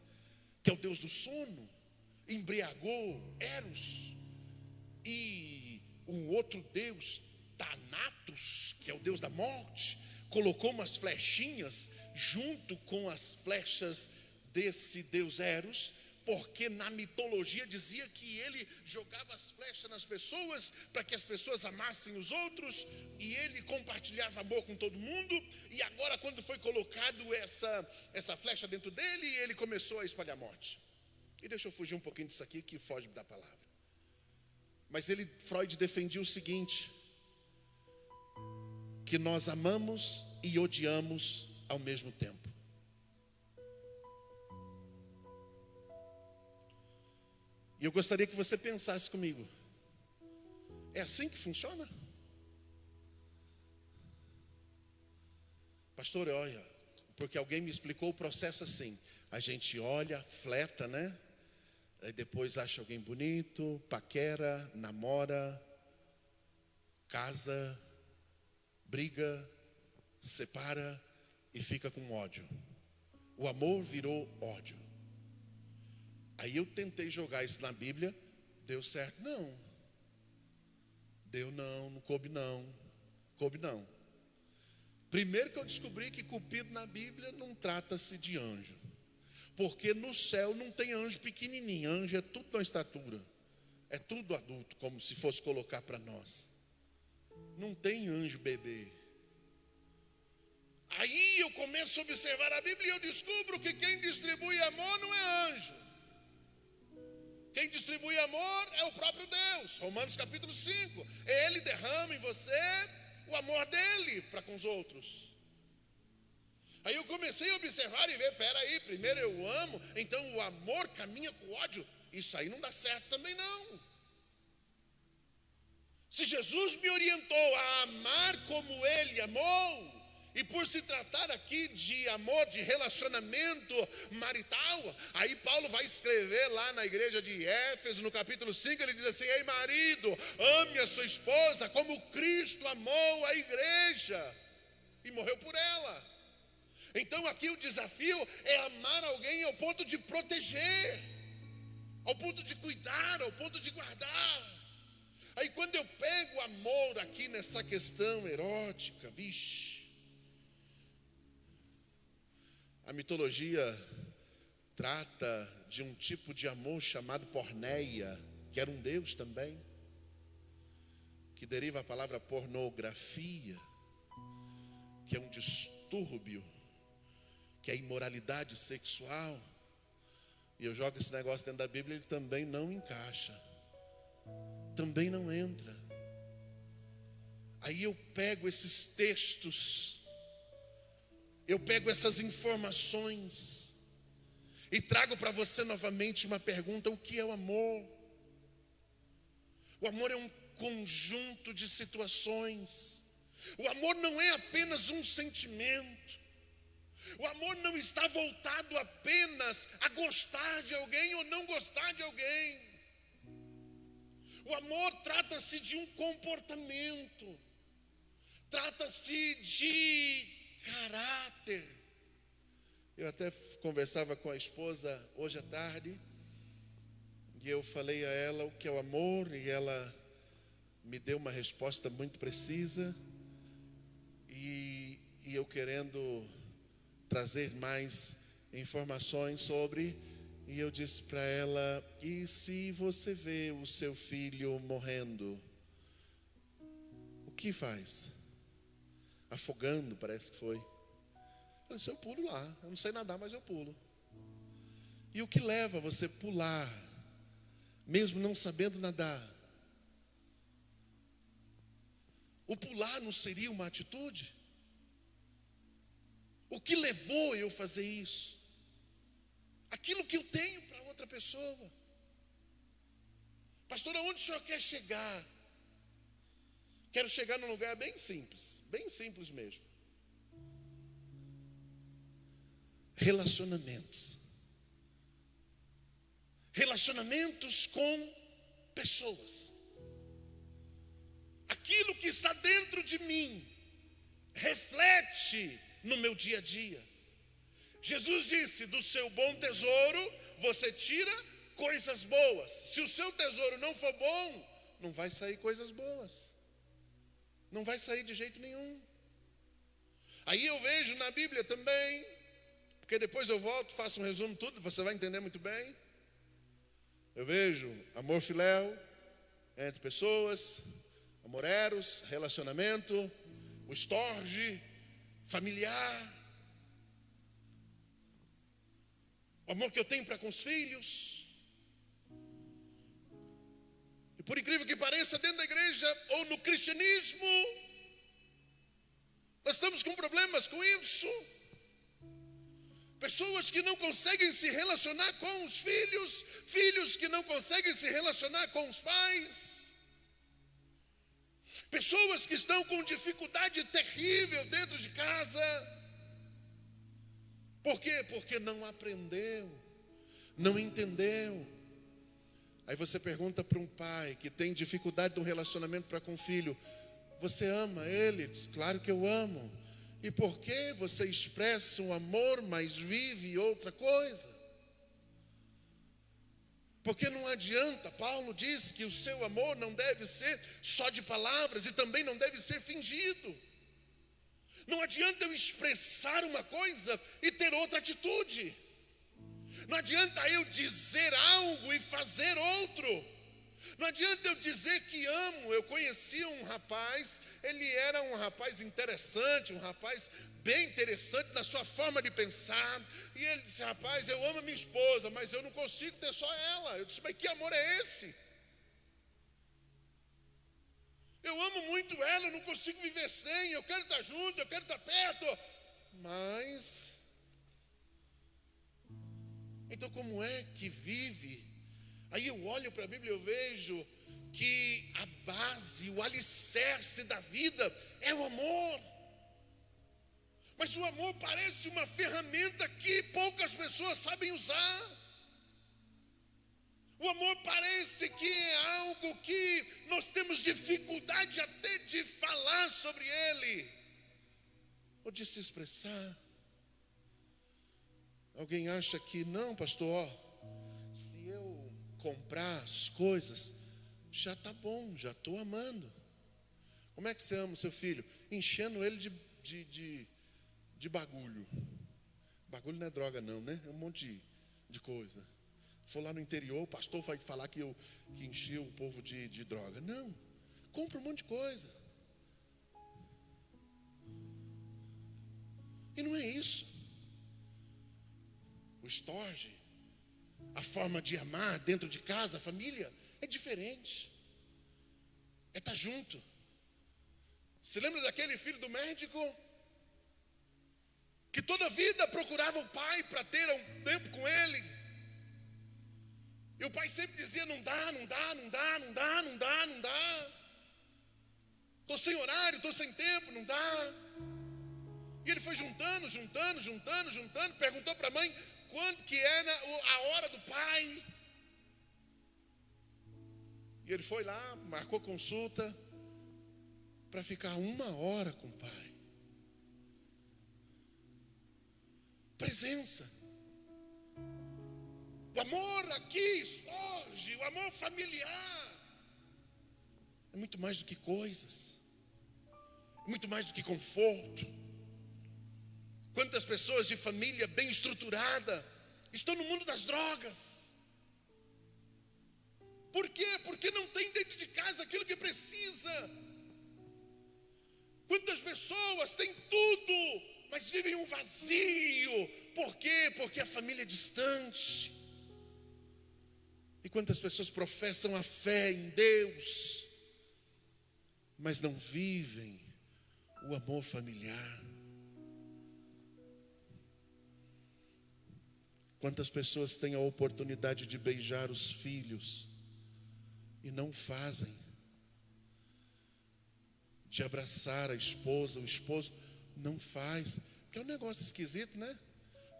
que é o Deus do sono, embriagou Eros, e um outro Deus, Thanatos, que é o Deus da morte, colocou umas flechinhas junto com as flechas desse Deus Eros, porque na mitologia dizia que ele jogava as flechas nas pessoas para que as pessoas amassem os outros, e ele compartilhava amor com todo mundo. E agora, quando foi colocado essa flecha dentro dele, ele começou a espalhar morte. E deixa eu fugir um pouquinho disso aqui, que foge da palavra. Mas Freud defendia o seguinte: que nós amamos e odiamos ao mesmo tempo. E eu gostaria que você pensasse comigo: é assim que funciona? Pastor, olha, porque alguém me explicou o processo assim: a gente olha, fleta, né? Aí depois acha alguém bonito, paquera, namora, casa, briga, separa e fica com ódio. O amor virou ódio. Aí eu tentei jogar isso na Bíblia, deu certo? Não. Deu não coube não. Coube não. Primeiro que eu descobri que cupido na Bíblia não trata-se de anjo. Porque no céu não tem anjo pequenininho, anjo é tudo na estatura. É tudo adulto, como se fosse colocar para nós. Não tem anjo bebê. Aí eu começo a observar a Bíblia e eu descubro que quem distribui amor não é anjo. Quem distribui amor é o próprio Deus. Romanos capítulo 5. Ele derrama em você o amor dele para com os outros. Aí eu comecei a observar e ver, peraí, primeiro eu amo, então o amor caminha com o ódio. Isso aí não dá certo também não. Se Jesus me orientou a amar como ele amou, e por se tratar aqui de amor, de relacionamento marital, aí Paulo vai escrever lá na igreja de Éfeso, no capítulo 5, ele diz assim: ei marido, ame a sua esposa como Cristo amou a igreja e morreu por ela. Então aqui o desafio é amar alguém ao ponto de proteger, ao ponto de cuidar, ao ponto de guardar. Aí quando eu pego amor aqui nessa questão erótica, vixe, a mitologia trata de um tipo de amor chamado porneia, que era um deus também, que deriva a palavra pornografia, que é um distúrbio, que é imoralidade sexual. E eu jogo esse negócio dentro da Bíblia, ele também não encaixa, também não entra. Aí eu pego esses textos, eu pego essas informações e trago para você novamente uma pergunta: o que é o amor? O amor é um conjunto de situações. O amor não é apenas um sentimento. O amor não está voltado apenas a gostar de alguém ou não gostar de alguém. O amor trata-se de um comportamento, trata-se de caráter. Eu até conversava com a esposa hoje à tarde, e eu falei a ela o que é o amor, e ela me deu uma resposta muito precisa, e eu querendo trazer mais informações sobre, e eu disse para ela: e se você vê o seu filho morrendo, o que faz? Afogando, parece que foi. Eu disse: eu pulo lá, eu não sei nadar, mas eu pulo. E o que leva você a pular, mesmo não sabendo nadar? O pular não seria uma atitude? O que levou eu a fazer isso? Aquilo que eu tenho para outra pessoa. Pastor, aonde o senhor quer chegar? Quero chegar num lugar bem simples mesmo. Relacionamentos. Relacionamentos com pessoas. está dentro de mim reflete no meu dia a dia. Jesus disse: do seu bom tesouro você tira coisas boas. Se o seu tesouro não for bom, não vai sair coisas boas. Não vai sair de jeito nenhum. Aí eu vejo na Bíblia também, porque depois eu volto, faço um resumo tudo, você vai entender muito bem. Eu vejo amor filéu entre pessoas, amor eros, relacionamento, o estorge, familiar, o amor que eu tenho para com os filhos. E por incrível que pareça, dentro da igreja ou no cristianismo, nós estamos com problemas com isso. Pessoas que não conseguem se relacionar com os filhos, filhos que não conseguem se relacionar com os pais, pessoas que estão com dificuldade terrível dentro de casa. Por quê? Porque não aprendeu, não entendeu. Aí você pergunta para um pai que tem dificuldade no relacionamento para com o filho: você ama ele? Diz: claro que eu amo. E por que você expressa um amor, mas vive outra coisa? Porque não adianta, Paulo diz que o seu amor não deve ser só de palavras e também não deve ser fingido. Não adianta eu expressar uma coisa e ter outra atitude. Não adianta eu dizer algo e fazer outro. Não adianta eu dizer que amo. Eu conhecia um rapaz, ele era um rapaz interessante, um rapaz bem interessante na sua forma de pensar. E ele disse: rapaz, eu amo a minha esposa, mas eu não consigo ter só ela. Eu disse: mas que amor é esse? Eu amo muito ela, eu não consigo viver sem. Eu quero estar junto, eu quero estar perto. Mas, então como é que vive? Aí eu olho para a Bíblia e eu vejo que a base, o alicerce da vida é o amor. Mas o amor parece uma ferramenta que poucas pessoas sabem usar. O amor parece que é algo que nós temos dificuldade até de falar sobre ele, ou de se expressar. Alguém acha que não, pastor, se eu comprar as coisas, já está bom, já estou amando. Como é que você ama o seu filho? Enchendo ele de bagulho. Bagulho não é droga não, né? É um monte de coisa. Se for lá no interior, o pastor vai falar que enchi o povo de droga. Não, compra um monte de coisa. E não é isso. O estorge, a forma de amar dentro de casa, a família, é diferente. É estar junto. Se lembra daquele filho do médico que toda a vida procurava o pai para ter um tempo com ele? E o pai sempre dizia: não dá, não dá, não dá, não dá, não dá, não dá. Estou sem horário, estou sem tempo, não dá. E ele foi juntando, perguntou para a mãe quanto que era a hora do pai. E ele foi lá, marcou consulta para ficar 1 hora com o pai. Presença. O amor aqui surge, o amor familiar. É muito mais do que coisas, é muito mais do que conforto. Quantas pessoas de família bem estruturada estão no mundo das drogas? Por quê? Porque não tem dentro de casa aquilo que precisa. Quantas pessoas têm tudo, mas vivem um vazio? Por quê? Porque a família é distante. E quantas pessoas professam a fé em Deus, mas não vivem o amor familiar? Quantas pessoas têm a oportunidade de beijar os filhos e não fazem? De abraçar a esposa, o esposo não faz, porque é um negócio esquisito, né?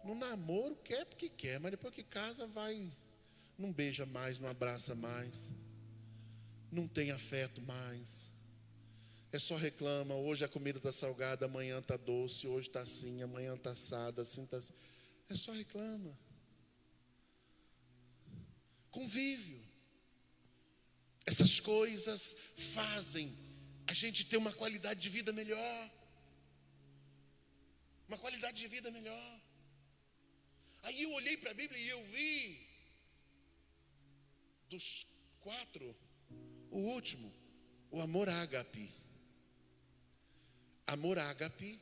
No namoro quer porque quer, mas depois que casa vai, não beija mais, não abraça mais, não tem afeto mais. É só reclama, hoje a comida está salgada, amanhã está doce, hoje está assim, amanhã está assada, assim está assim. É só reclama. Convívio. Essas coisas fazem a gente ter uma qualidade de vida melhor. Uma qualidade de vida melhor. Aí eu olhei para a Bíblia e eu vi, dos 4, o último, o amor ágape. Amor ágape,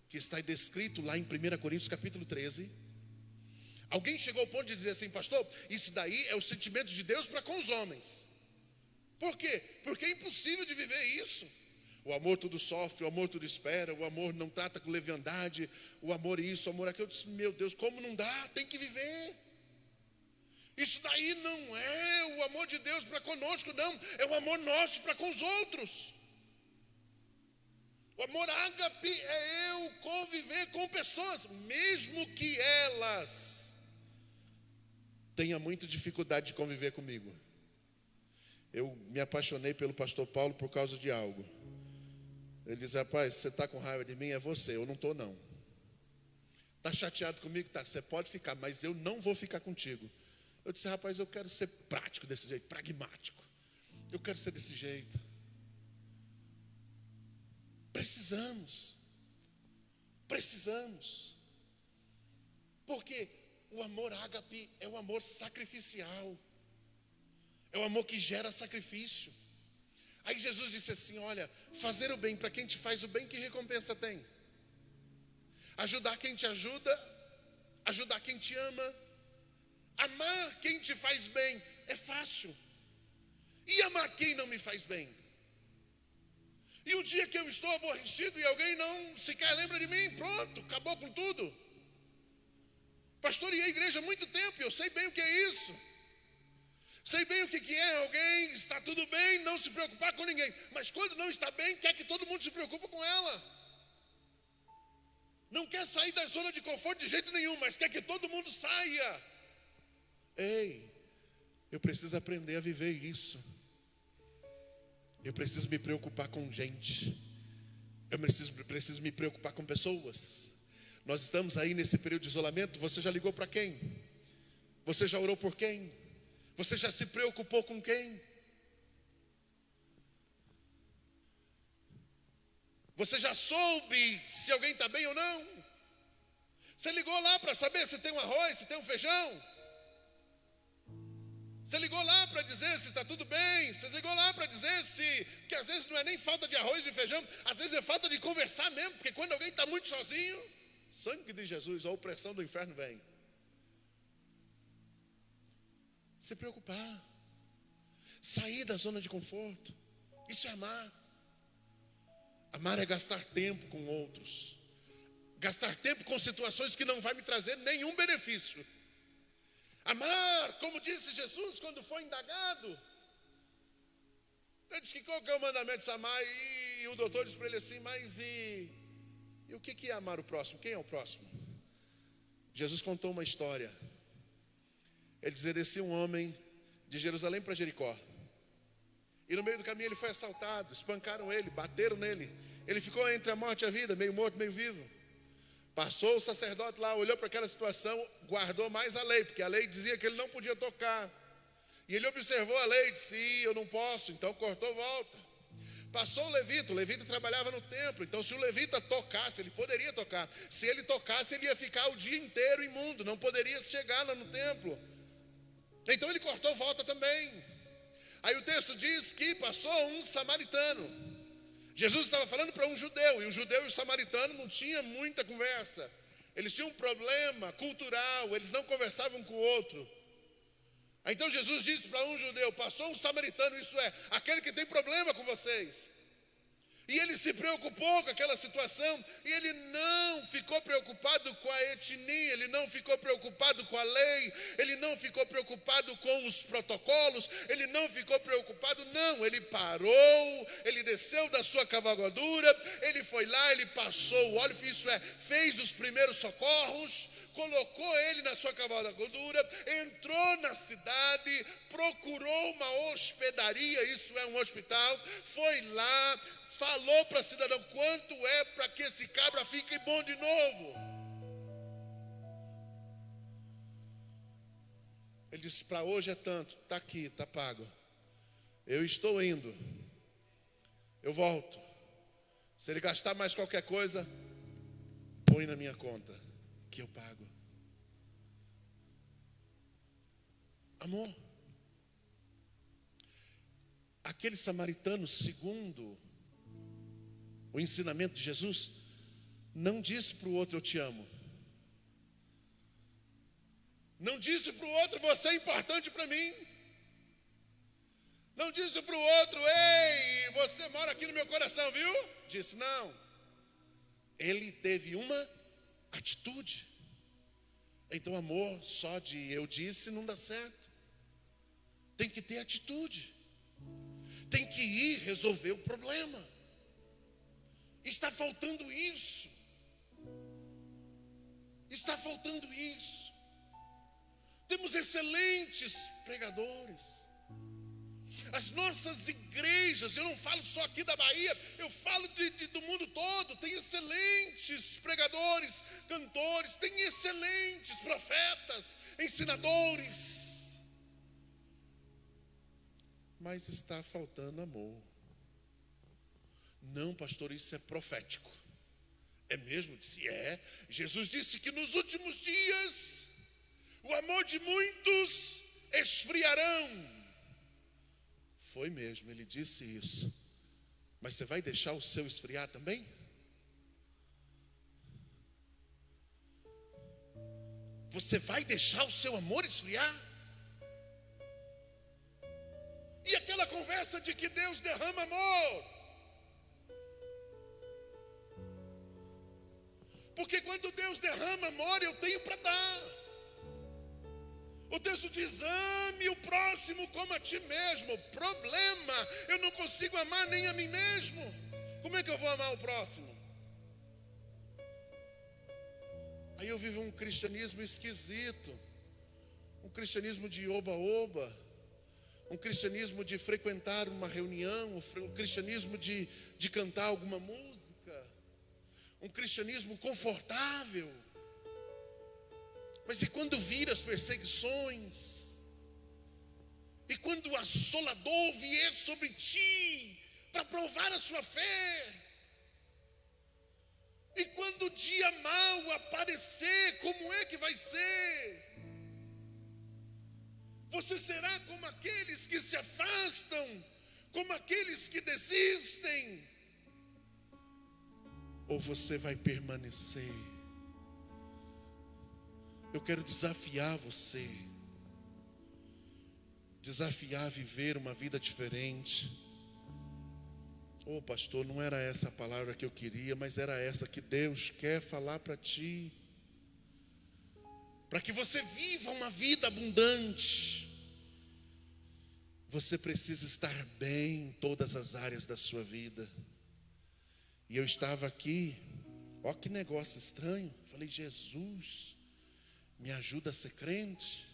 que está descrito lá em 1 Coríntios capítulo 13. Alguém chegou ao ponto de dizer assim: pastor, isso daí é o sentimento de Deus para com os homens. Por quê? Porque é impossível de viver isso. O amor tudo sofre, o amor tudo espera, o amor não trata com leviandade, o amor isso, o amor aquilo. Eu disse: meu Deus, como não dá? Tem que viver. Isso daí não é o amor de Deus para conosco, não. É o amor nosso para com os outros. O amor ágape é eu conviver com pessoas, mesmo que elas tenham muita dificuldade de conviver comigo. Eu me apaixonei pelo pastor Paulo por causa de algo. Ele diz: rapaz, você está com raiva de mim? É você, eu não estou não. Está chateado comigo? Tá, você pode ficar, mas eu não vou ficar contigo. Eu disse: rapaz, eu quero ser prático desse jeito, pragmático. Eu quero ser desse jeito. Precisamos. Porque o amor ágape é o amor sacrificial. É o amor que gera sacrifício. Aí Jesus disse assim: olha, fazer o bem para quem te faz o bem, que recompensa tem? Ajudar quem te ajuda, ajudar quem te ama, amar quem te faz bem é fácil. E amar quem não me faz bem? E o dia que eu estou aborrecido e alguém não sequer lembra de mim, pronto, acabou com tudo. Pastoreei a igreja há muito tempo, eu sei bem o que é isso. Sei bem o que é alguém, está tudo bem, não se preocupar com ninguém. Mas quando não está bem, quer que todo mundo se preocupe com ela. Não quer sair da zona de conforto de jeito nenhum, mas quer que todo mundo saia. Ei, eu preciso aprender a viver isso. Eu preciso me preocupar com gente. Eu preciso me preocupar com pessoas. Nós estamos aí nesse período de isolamento. Você já ligou para quem? Você já orou por quem? Você já se preocupou com quem? Você já soube se alguém está bem ou não? Você ligou lá para saber se tem um arroz, se tem um feijão? Você ligou lá para dizer se está tudo bem? Você ligou lá para dizer se... que às vezes não é nem falta de arroz e feijão, às vezes é falta de conversar mesmo, porque quando alguém está muito sozinho, sangue de Jesus, a opressão do inferno vem. Se preocupar, sair da zona de conforto, isso é amar. Amar é gastar tempo com outros, gastar tempo com situações que não vai me trazer nenhum benefício. Amar, como disse Jesus quando foi indagado, ele disse que qual que é o mandamento de amar, e o doutor disse para ele assim: mas e o que é amar o próximo? Quem é o próximo? Jesus contou uma história. Ele dizia: descia um homem de Jerusalém para Jericó, e no meio do caminho ele foi assaltado, espancaram ele, bateram nele, ele ficou entre a morte e a vida, meio morto, meio vivo. Passou o sacerdote lá, olhou para aquela situação, guardou mais a lei, porque a lei dizia que ele não podia tocar. E ele observou a lei e disse: eu não posso, então cortou volta. Passou o levita trabalhava no templo, então se o levita tocasse, ele poderia tocar. Se ele tocasse, ele ia ficar o dia inteiro imundo, não poderia chegar lá no templo. Então ele cortou volta também. Aí o texto diz que passou um samaritano. Jesus estava falando para um judeu, e o judeu e o samaritano não tinham muita conversa. Eles tinham um problema cultural, eles não conversavam com o outro. Então Jesus disse para um judeu: passou um samaritano, isso é, aquele que tem problema com vocês. E ele se preocupou com aquela situação, e ele não ficou preocupado com a etnia, ele não ficou preocupado com a lei, ele não ficou preocupado com os protocolos, ele não ficou preocupado, não. Ele parou, ele desceu da sua cavalgadura, ele foi lá, ele passou o óleo, isso é, fez os primeiros socorros, colocou ele na sua cavalgadura, entrou na cidade, procurou uma hospedaria, isso é um hospital, foi lá, falou para cidadão: quanto é para que esse cabra fique bom de novo? Ele disse: para hoje é tanto. Está aqui, está pago. Eu estou indo. Eu volto. Se ele gastar mais qualquer coisa, põe na minha conta, que eu pago. Amor. Aquele samaritano, segundo o ensinamento de Jesus, não disse para o outro: eu te amo. Não disse para o outro: você é importante para mim. Não disse para o outro: ei, você mora aqui no meu coração, viu? Disse: não. Ele teve uma atitude. Então, amor só de eu disse não dá certo. Tem que ter atitude. Tem que ir resolver o problema. Está faltando isso. Está faltando isso. Temos excelentes pregadores. As nossas igrejas, eu não falo só aqui da Bahia, eu falo do mundo todo. Tem excelentes pregadores, cantores, tem excelentes profetas, ensinadores. Mas está faltando amor. Não, pastor, isso é profético. É mesmo? Disse, é. Jesus disse que nos últimos dias o amor de muitos esfriarão. Foi mesmo, ele disse isso. Mas você vai deixar o seu esfriar também? Você vai deixar o seu amor esfriar? E aquela conversa de que Deus derrama amor? Porque quando Deus derrama amor, eu tenho para dar. O texto diz: ame o próximo como a ti mesmo. Problema, eu não consigo amar nem a mim mesmo. Como é que eu vou amar o próximo? Aí eu vivo um cristianismo esquisito. Um cristianismo de oba-oba. Um cristianismo de frequentar uma reunião. Um cristianismo de cantar alguma música. Um cristianismo confortável. Mas e quando vir as perseguições? E quando o assolador vier sobre ti para provar a sua fé? E quando o dia mau aparecer, como é que vai ser? Você será como aqueles que se afastam, como aqueles que desistem? Ou você vai permanecer? Eu quero desafiar você. Desafiar a viver uma vida diferente. Oh, pastor, não era essa a palavra que eu queria, mas era essa que Deus quer falar para ti. Para que você viva uma vida abundante, você precisa estar bem em todas as áreas da sua vida. E eu estava aqui, ó que negócio estranho. Falei: Jesus, me ajuda a ser crente.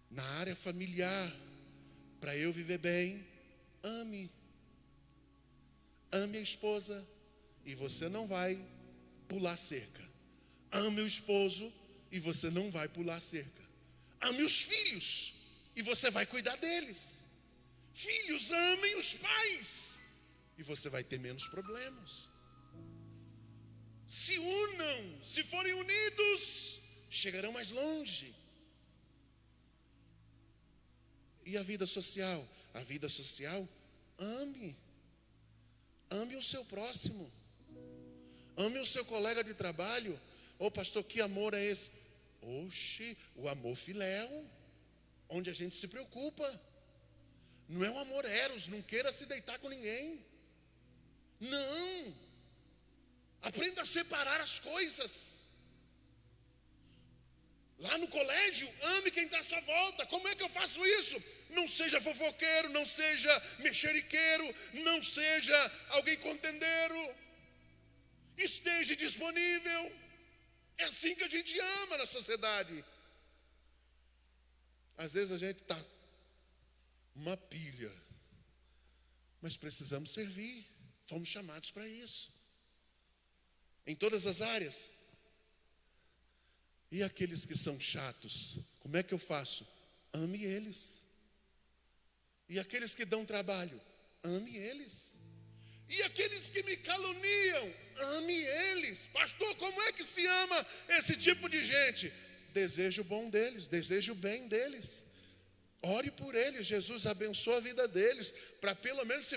Na área familiar, para eu viver bem, ame. Ame a esposa e você não vai pular cerca. Ame o esposo e você não vai pular cerca. Ame os filhos e você vai cuidar deles. Filhos, amem os pais e você vai ter menos problemas. Se unam, se forem unidos, chegarão mais longe. E a vida social? A vida social, ame. Ame o seu próximo. Ame o seu colega de trabalho. Ô pastor, que amor é esse? Oxe, o amor filéu, onde a gente se preocupa. Não é um amor eros, não queira se deitar com ninguém. Não. Aprenda a separar as coisas. Lá no colégio, ame quem está à sua volta. Como é que eu faço isso? Não seja fofoqueiro, não seja mexeriqueiro, não seja alguém contendeiro. Esteja disponível. É assim que a gente ama na sociedade. Às vezes a gente está uma pilha. Mas precisamos servir. Fomos chamados para isso. Em todas as áreas. E aqueles que são chatos, como é que eu faço? Ame eles. E aqueles que dão trabalho, ame eles. E aqueles que me caluniam, ame eles. Pastor, como é que se ama esse tipo de gente? Deseje o bom deles, deseje o bem deles. Ore por eles, Jesus abençoa a vida deles, para pelo menos,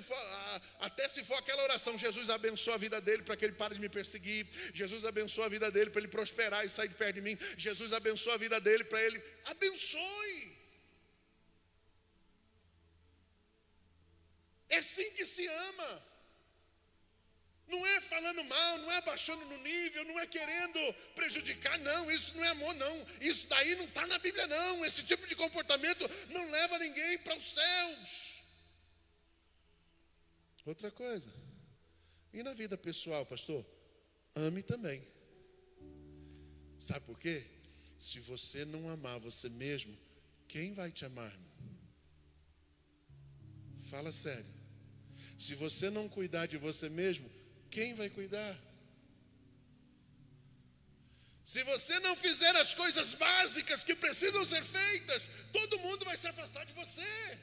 até se for aquela oração, Jesus abençoa a vida dele para que ele pare de me perseguir, Jesus abençoa a vida dele para ele prosperar e sair de perto de mim, Jesus abençoa a vida dele para ele, abençoe. É assim que se ama. Não é falando mal, não é abaixando no nível, não é querendo prejudicar, não. Isso não é amor, não. Isso daí não está na Bíblia, não. Esse tipo de comportamento não leva ninguém para os céus. Outra coisa. E na vida pessoal, pastor? Ame também. Sabe por quê? Se você não amar você mesmo, quem vai te amar? Fala sério. Se você não cuidar de você mesmo, quem vai cuidar? Se você não fizer as coisas básicas que precisam ser feitas, todo mundo vai se afastar de você.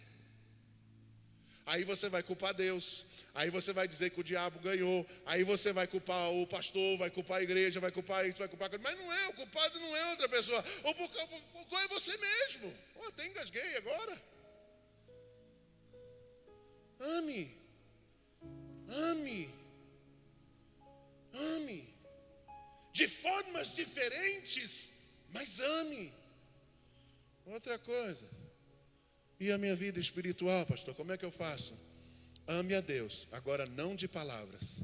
Aí você vai culpar Deus. Aí você vai dizer que o diabo ganhou. Aí você vai culpar o pastor, vai culpar a igreja, vai culpar isso, vai culpar aquilo. Mas não é, o culpado não é outra pessoa. O culpado é você mesmo. Até engasguei agora. Ame. Ame. Ame. De formas diferentes, mas ame. Outra coisa. E a minha vida espiritual, pastor, como é que eu faço? Ame a Deus, agora não de palavras,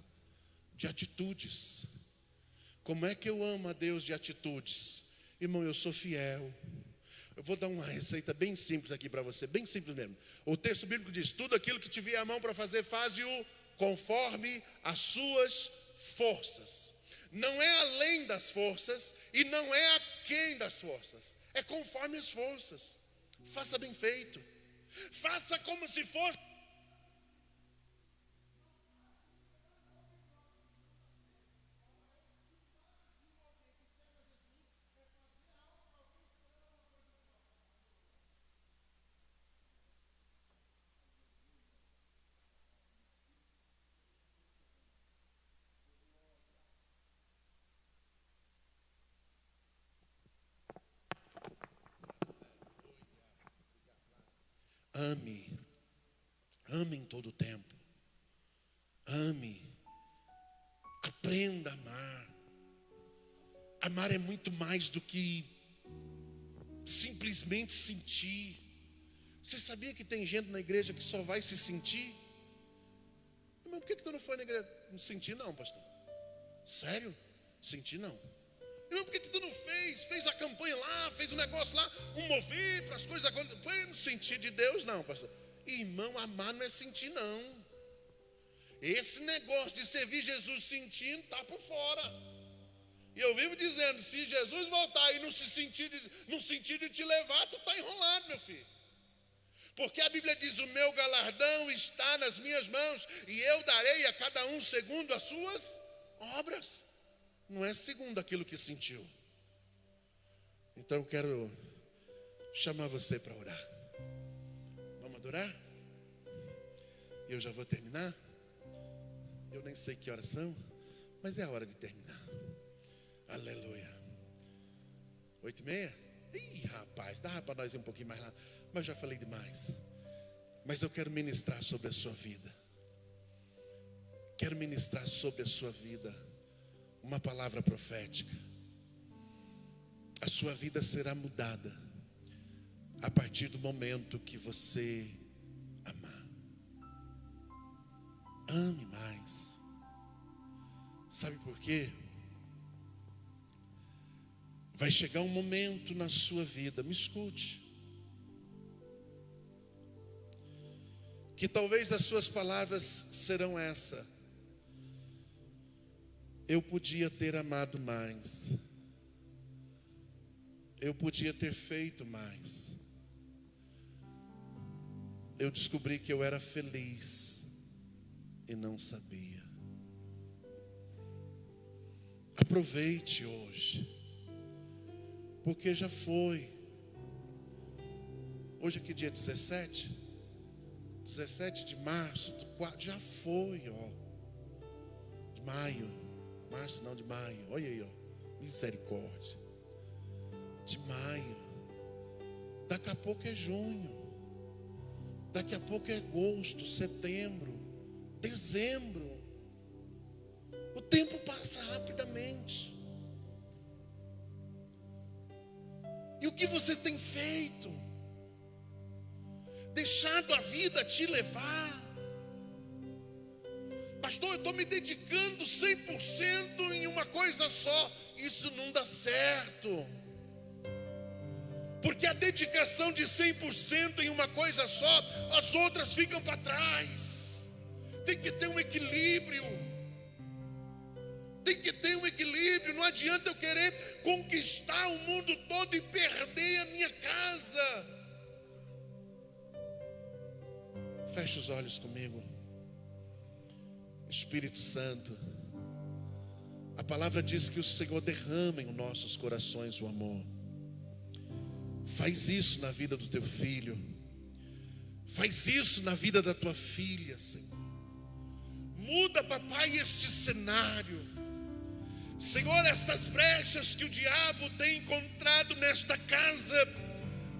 de atitudes. Como é que eu amo a Deus de atitudes? Irmão, eu sou fiel. Eu vou dar uma receita bem simples aqui para você, bem simples mesmo. O texto bíblico diz: tudo aquilo que te vier a mão para fazer, faze-o conforme as suas forças. Não é além das forças e não é aquém das forças. É conforme as forças. Faça bem feito. Faça como se fosse. Ame. Ame em todo o tempo. Ame. Aprenda a amar. Amar é muito mais do que simplesmente sentir. Você sabia que tem gente na igreja que só vai se sentir? Mas por que tu não foi na igreja? Não senti não, pastor. Sério? Senti não. Irmão, por que tu não fez? Fez a campanha lá, fez um negócio lá, um mover para as coisas acontecerem. Foi no sentido de Deus, não, pastor. Irmão, amar não é sentir, não. Esse negócio de servir Jesus sentindo, está por fora. E eu vivo dizendo, se Jesus voltar e não sentir de te levar, tu está enrolado, meu filho. Porque a Bíblia diz, o meu galardão está nas minhas mãos, e eu darei a cada um segundo as suas obras. Não é segundo aquilo que sentiu. Então eu quero chamar você para orar. Vamos adorar? Eu já vou terminar. Eu nem sei que horas são, mas é a hora de terminar. Aleluia. 8h30? Ih, rapaz, dá para nós ir um pouquinho mais lá. Mas já falei demais. Mas eu quero ministrar sobre a sua vida. Quero ministrar sobre a sua vida uma palavra profética. A sua vida será mudada a partir do momento que você amar. Ame mais. Sabe por quê? Vai chegar um momento na sua vida, me escute, que talvez as suas palavras serão essa: eu podia ter amado mais, eu podia ter feito mais, eu descobri que eu era feliz e não sabia. Aproveite hoje, porque já foi. Hoje aqui dia 17 de março, já foi, ó. De maio, março não, de maio, olha aí, ó, misericórdia. De maio, daqui a pouco é junho, daqui a pouco é agosto, setembro, dezembro. O tempo passa rapidamente. E o que você tem feito? Deixado a vida te levar? Pastor, eu estou me dedicando 100% em uma coisa só. Isso não dá certo. Porque a dedicação de 100% em uma coisa só, as outras ficam para trás. Tem que ter um equilíbrio. Tem que ter um equilíbrio. Não adianta eu querer conquistar o mundo todo e perder a minha casa. Feche os olhos comigo. Espírito Santo, a palavra diz que o Senhor derrama em nossos corações o amor. Faz isso na vida do teu filho. Faz isso na vida da tua filha, Senhor. Muda, papai, este cenário. Senhor, estas brechas que o diabo tem encontrado nesta casa,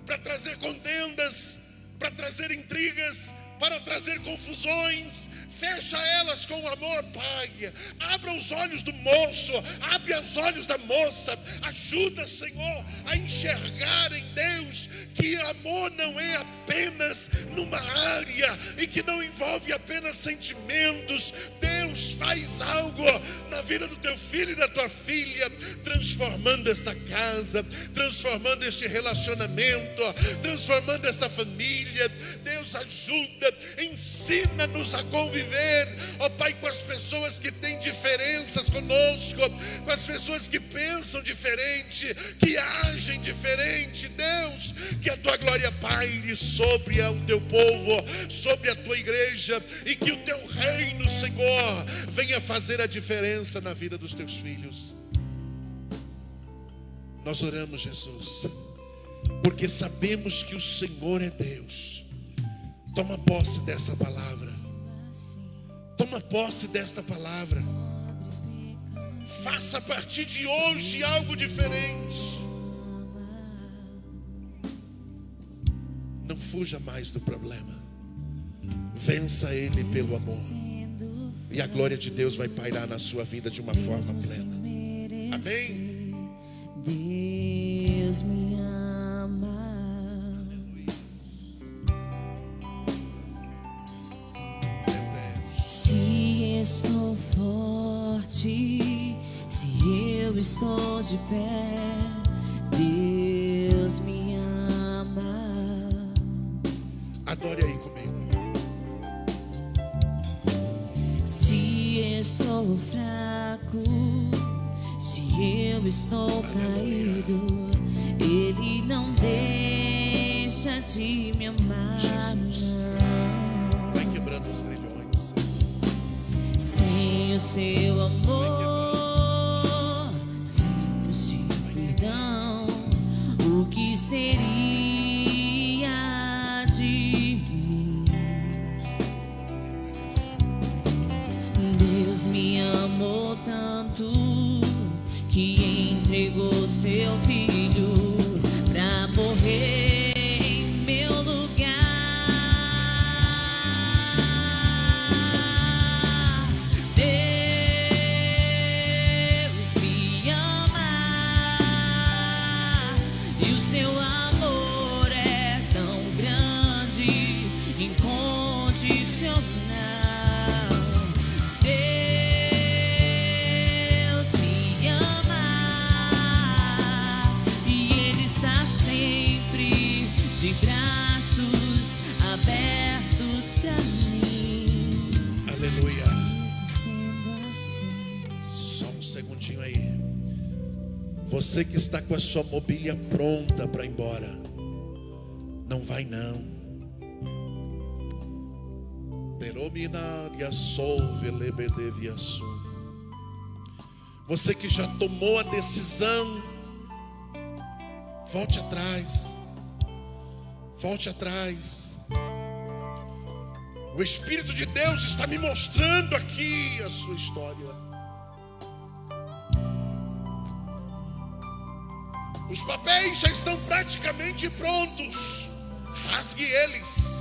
para trazer contendas, para trazer intrigas, para trazer confusões, fecha elas com amor, Pai. Abra os olhos do moço, abre os olhos da moça. Ajuda, Senhor, a enxergar em Deus que amor não é apenas numa área e que não envolve apenas sentimentos. Deus faz algo na vida do teu filho e da tua filha, transformando esta casa, transformando este relacionamento, transformando esta família. Deus ajuda, ensina-nos a conviver, ó Pai, com as pessoas que têm diferenças conosco, com as pessoas que pensam diferente, que agem diferente. Deus, que a tua glória paire sobre o teu povo, sobre a tua igreja, e que o teu reino, Senhor, venha fazer a diferença na vida dos teus filhos. Nós oramos, Jesus, porque sabemos que o Senhor é Deus. Toma posse dessa palavra. Toma posse desta palavra. Faça a partir de hoje algo diferente. Não fuja mais do problema. Vença ele pelo amor. E a glória de Deus vai pairar na sua vida de uma forma plena. Amém? Deus me ama. Se estou forte, se eu estou de pé, Deus me ama. Adore aí comigo. Se estou fraco, se eu estou caído, Ele não deixa de me amar. Jesus, vai quebrando os grilhões. Sem o seu amor, sem o seu perdão, o que seria de mim? Deus me amou tanto que entregou seu filho pra morrer em meu lugar. Deus me ama e o seu amor é tão grande, incondicional. Deus me ama e Ele está sempre de braços abertos pra mim. Aleluia. Mesmo sendo assim. Só um segundinho aí. Você que está com a sua mobília pronta para ir embora, não vai não. Pero Você que já tomou a decisão, volte atrás. Volte atrás. O Espírito de Deus está me mostrando aqui a sua história. Os papéis já estão praticamente prontos. Rasgue eles.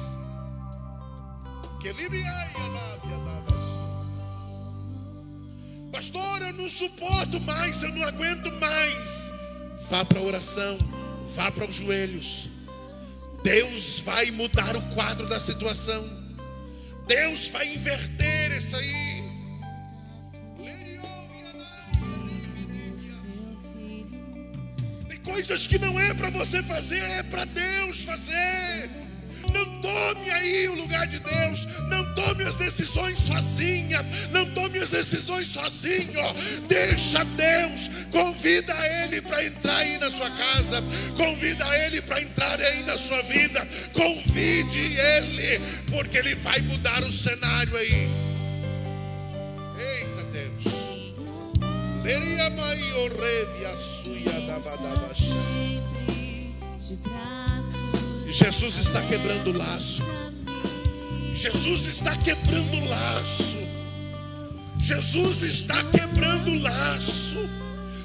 Pastor, eu não suporto mais, eu não aguento mais. Vá para a oração, vá para os joelhos. Deus vai mudar o quadro da situação. Deus vai inverter isso aí. Tem coisas que não é para você fazer, é para Deus fazer. Não tome aí o lugar de Deus. Não tome as decisões sozinha. Não tome as decisões sozinho. Deixa Deus. Convida Ele para entrar aí na sua casa. Convida Ele para entrar aí na sua vida. Convide Ele, porque Ele vai mudar o cenário aí. Eita Deus. Leria mai orrevi a suia da badabasha. Jesus está quebrando o laço. Jesus está quebrando o laço. Jesus está quebrando o laço.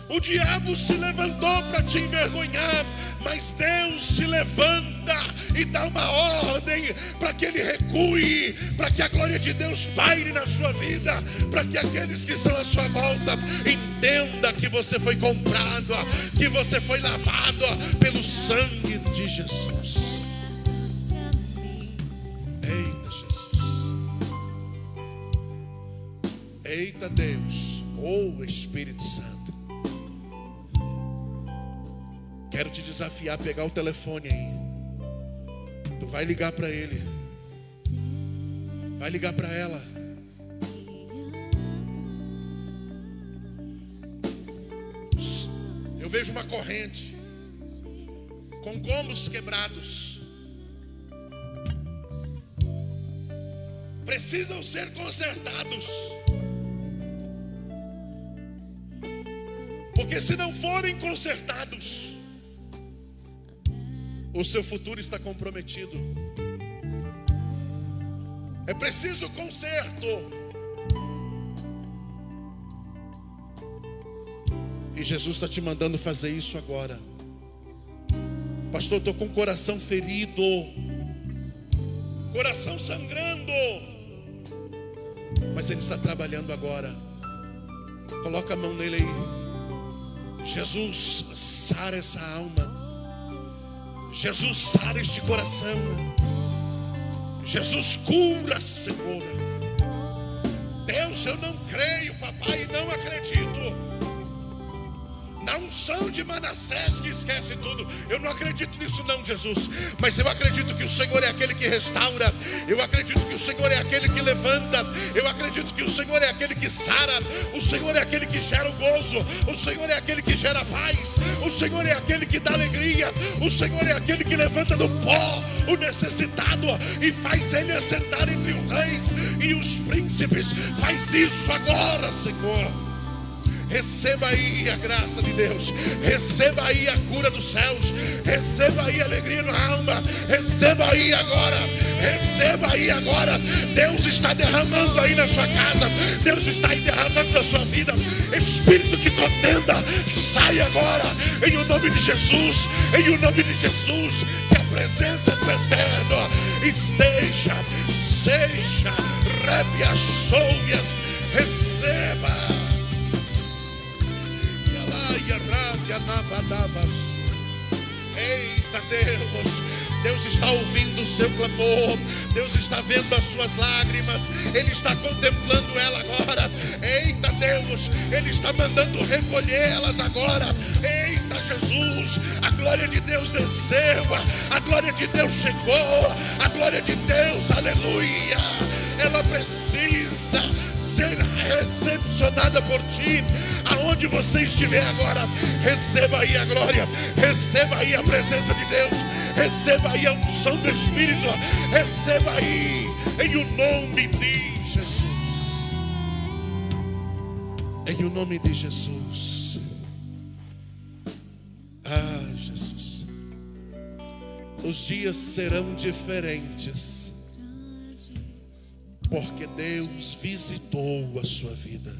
O diabo se levantou para te envergonhar, mas Deus se levanta e dá uma ordem para que ele recue, para que a glória de Deus paire na sua vida, para que aqueles que estão à sua volta entendam que você foi comprado, que você foi lavado pelo sangue de Jesus. Eita Jesus. Eita Deus. Oh Espírito Santo. Quero te desafiar a pegar o telefone aí. Tu vai ligar para ele. Vai ligar para ela. Eu vejo uma corrente com gomos quebrados. Precisam ser consertados. Porque se não forem consertados, o seu futuro está comprometido. É preciso conserto. E Jesus está te mandando fazer isso agora. Pastor, eu estou com o coração ferido, coração sangrando, mas Ele está trabalhando agora. Coloca a mão nele aí. Jesus, sara essa alma. Jesus, sara este coração. Jesus, cura, Senhor. Deus, eu não creio, papai, não acredito na unção de Manassés que esquece tudo. Eu não acredito nisso não, Jesus. Mas eu acredito que o Senhor é aquele que restaura. Eu acredito que o Senhor é aquele que levanta. Eu acredito que o Senhor é aquele que sara. O Senhor é aquele que gera o gozo. O Senhor é aquele que gera paz. O Senhor é aquele que dá alegria. O Senhor é aquele que levanta do pó o necessitado e faz ele assentar entre os reis e os príncipes. Faz isso agora, Senhor. Receba aí a graça de Deus. Receba aí a cura dos céus. Receba aí a alegria na alma. Receba aí agora. Receba aí agora. Deus está derramando aí na sua casa. Deus está aí derramando na sua vida. Espírito que contenda, sai agora em o nome de Jesus. Em o nome de Jesus. Que a presença do Eterno esteja, seja, rebe as sóvias. Receba. Eita Deus, Deus está ouvindo o seu clamor. Deus está vendo as suas lágrimas. Ele está contemplando ela agora. Eita Deus, Ele está mandando recolhê-las agora. Eita Jesus, a glória de Deus desceu. A glória de Deus chegou. A glória de Deus, aleluia. Ela precisa ser recepcionada por ti. Aonde você estiver agora, receba aí a glória, receba aí a presença de Deus, receba aí a unção do Espírito, receba aí em o nome de Jesus. Em o nome de Jesus. Ah, Jesus. Os dias serão diferentes, porque Deus visitou a sua vida.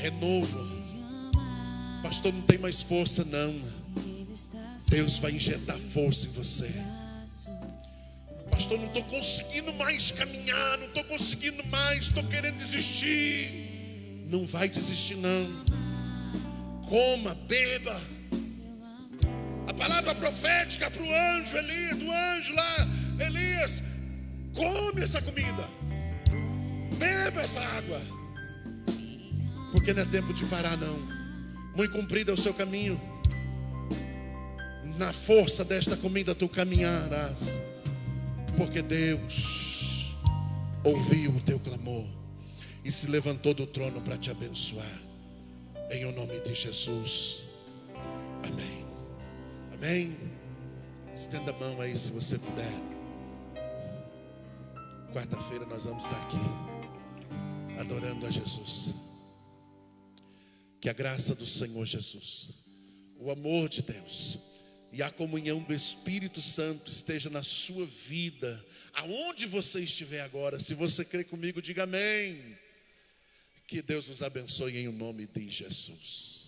Renovo. Pastor, não tem mais força, não. Deus vai injetar força em você. Pastor, não estou conseguindo mais caminhar, não estou conseguindo mais, estou querendo desistir. Não vai desistir, não. Coma, beba. A palavra profética para o anjo Elias, do anjo lá, Elias: come essa comida, beba essa água, porque não é tempo de parar, não. Muito comprido é o seu caminho. Na força desta comida tu caminharás, porque Deus ouviu o teu clamor e se levantou do trono para te abençoar. Em o nome de Jesus. Amém. Amém. Estenda a mão aí se você puder. Quarta-feira nós vamos estar aqui adorando a Jesus. Que a graça do Senhor Jesus, o amor de Deus e a comunhão do Espírito Santo esteja na sua vida, aonde você estiver agora. Se você crê comigo, diga amém. Que Deus nos abençoe em o nome de Jesus.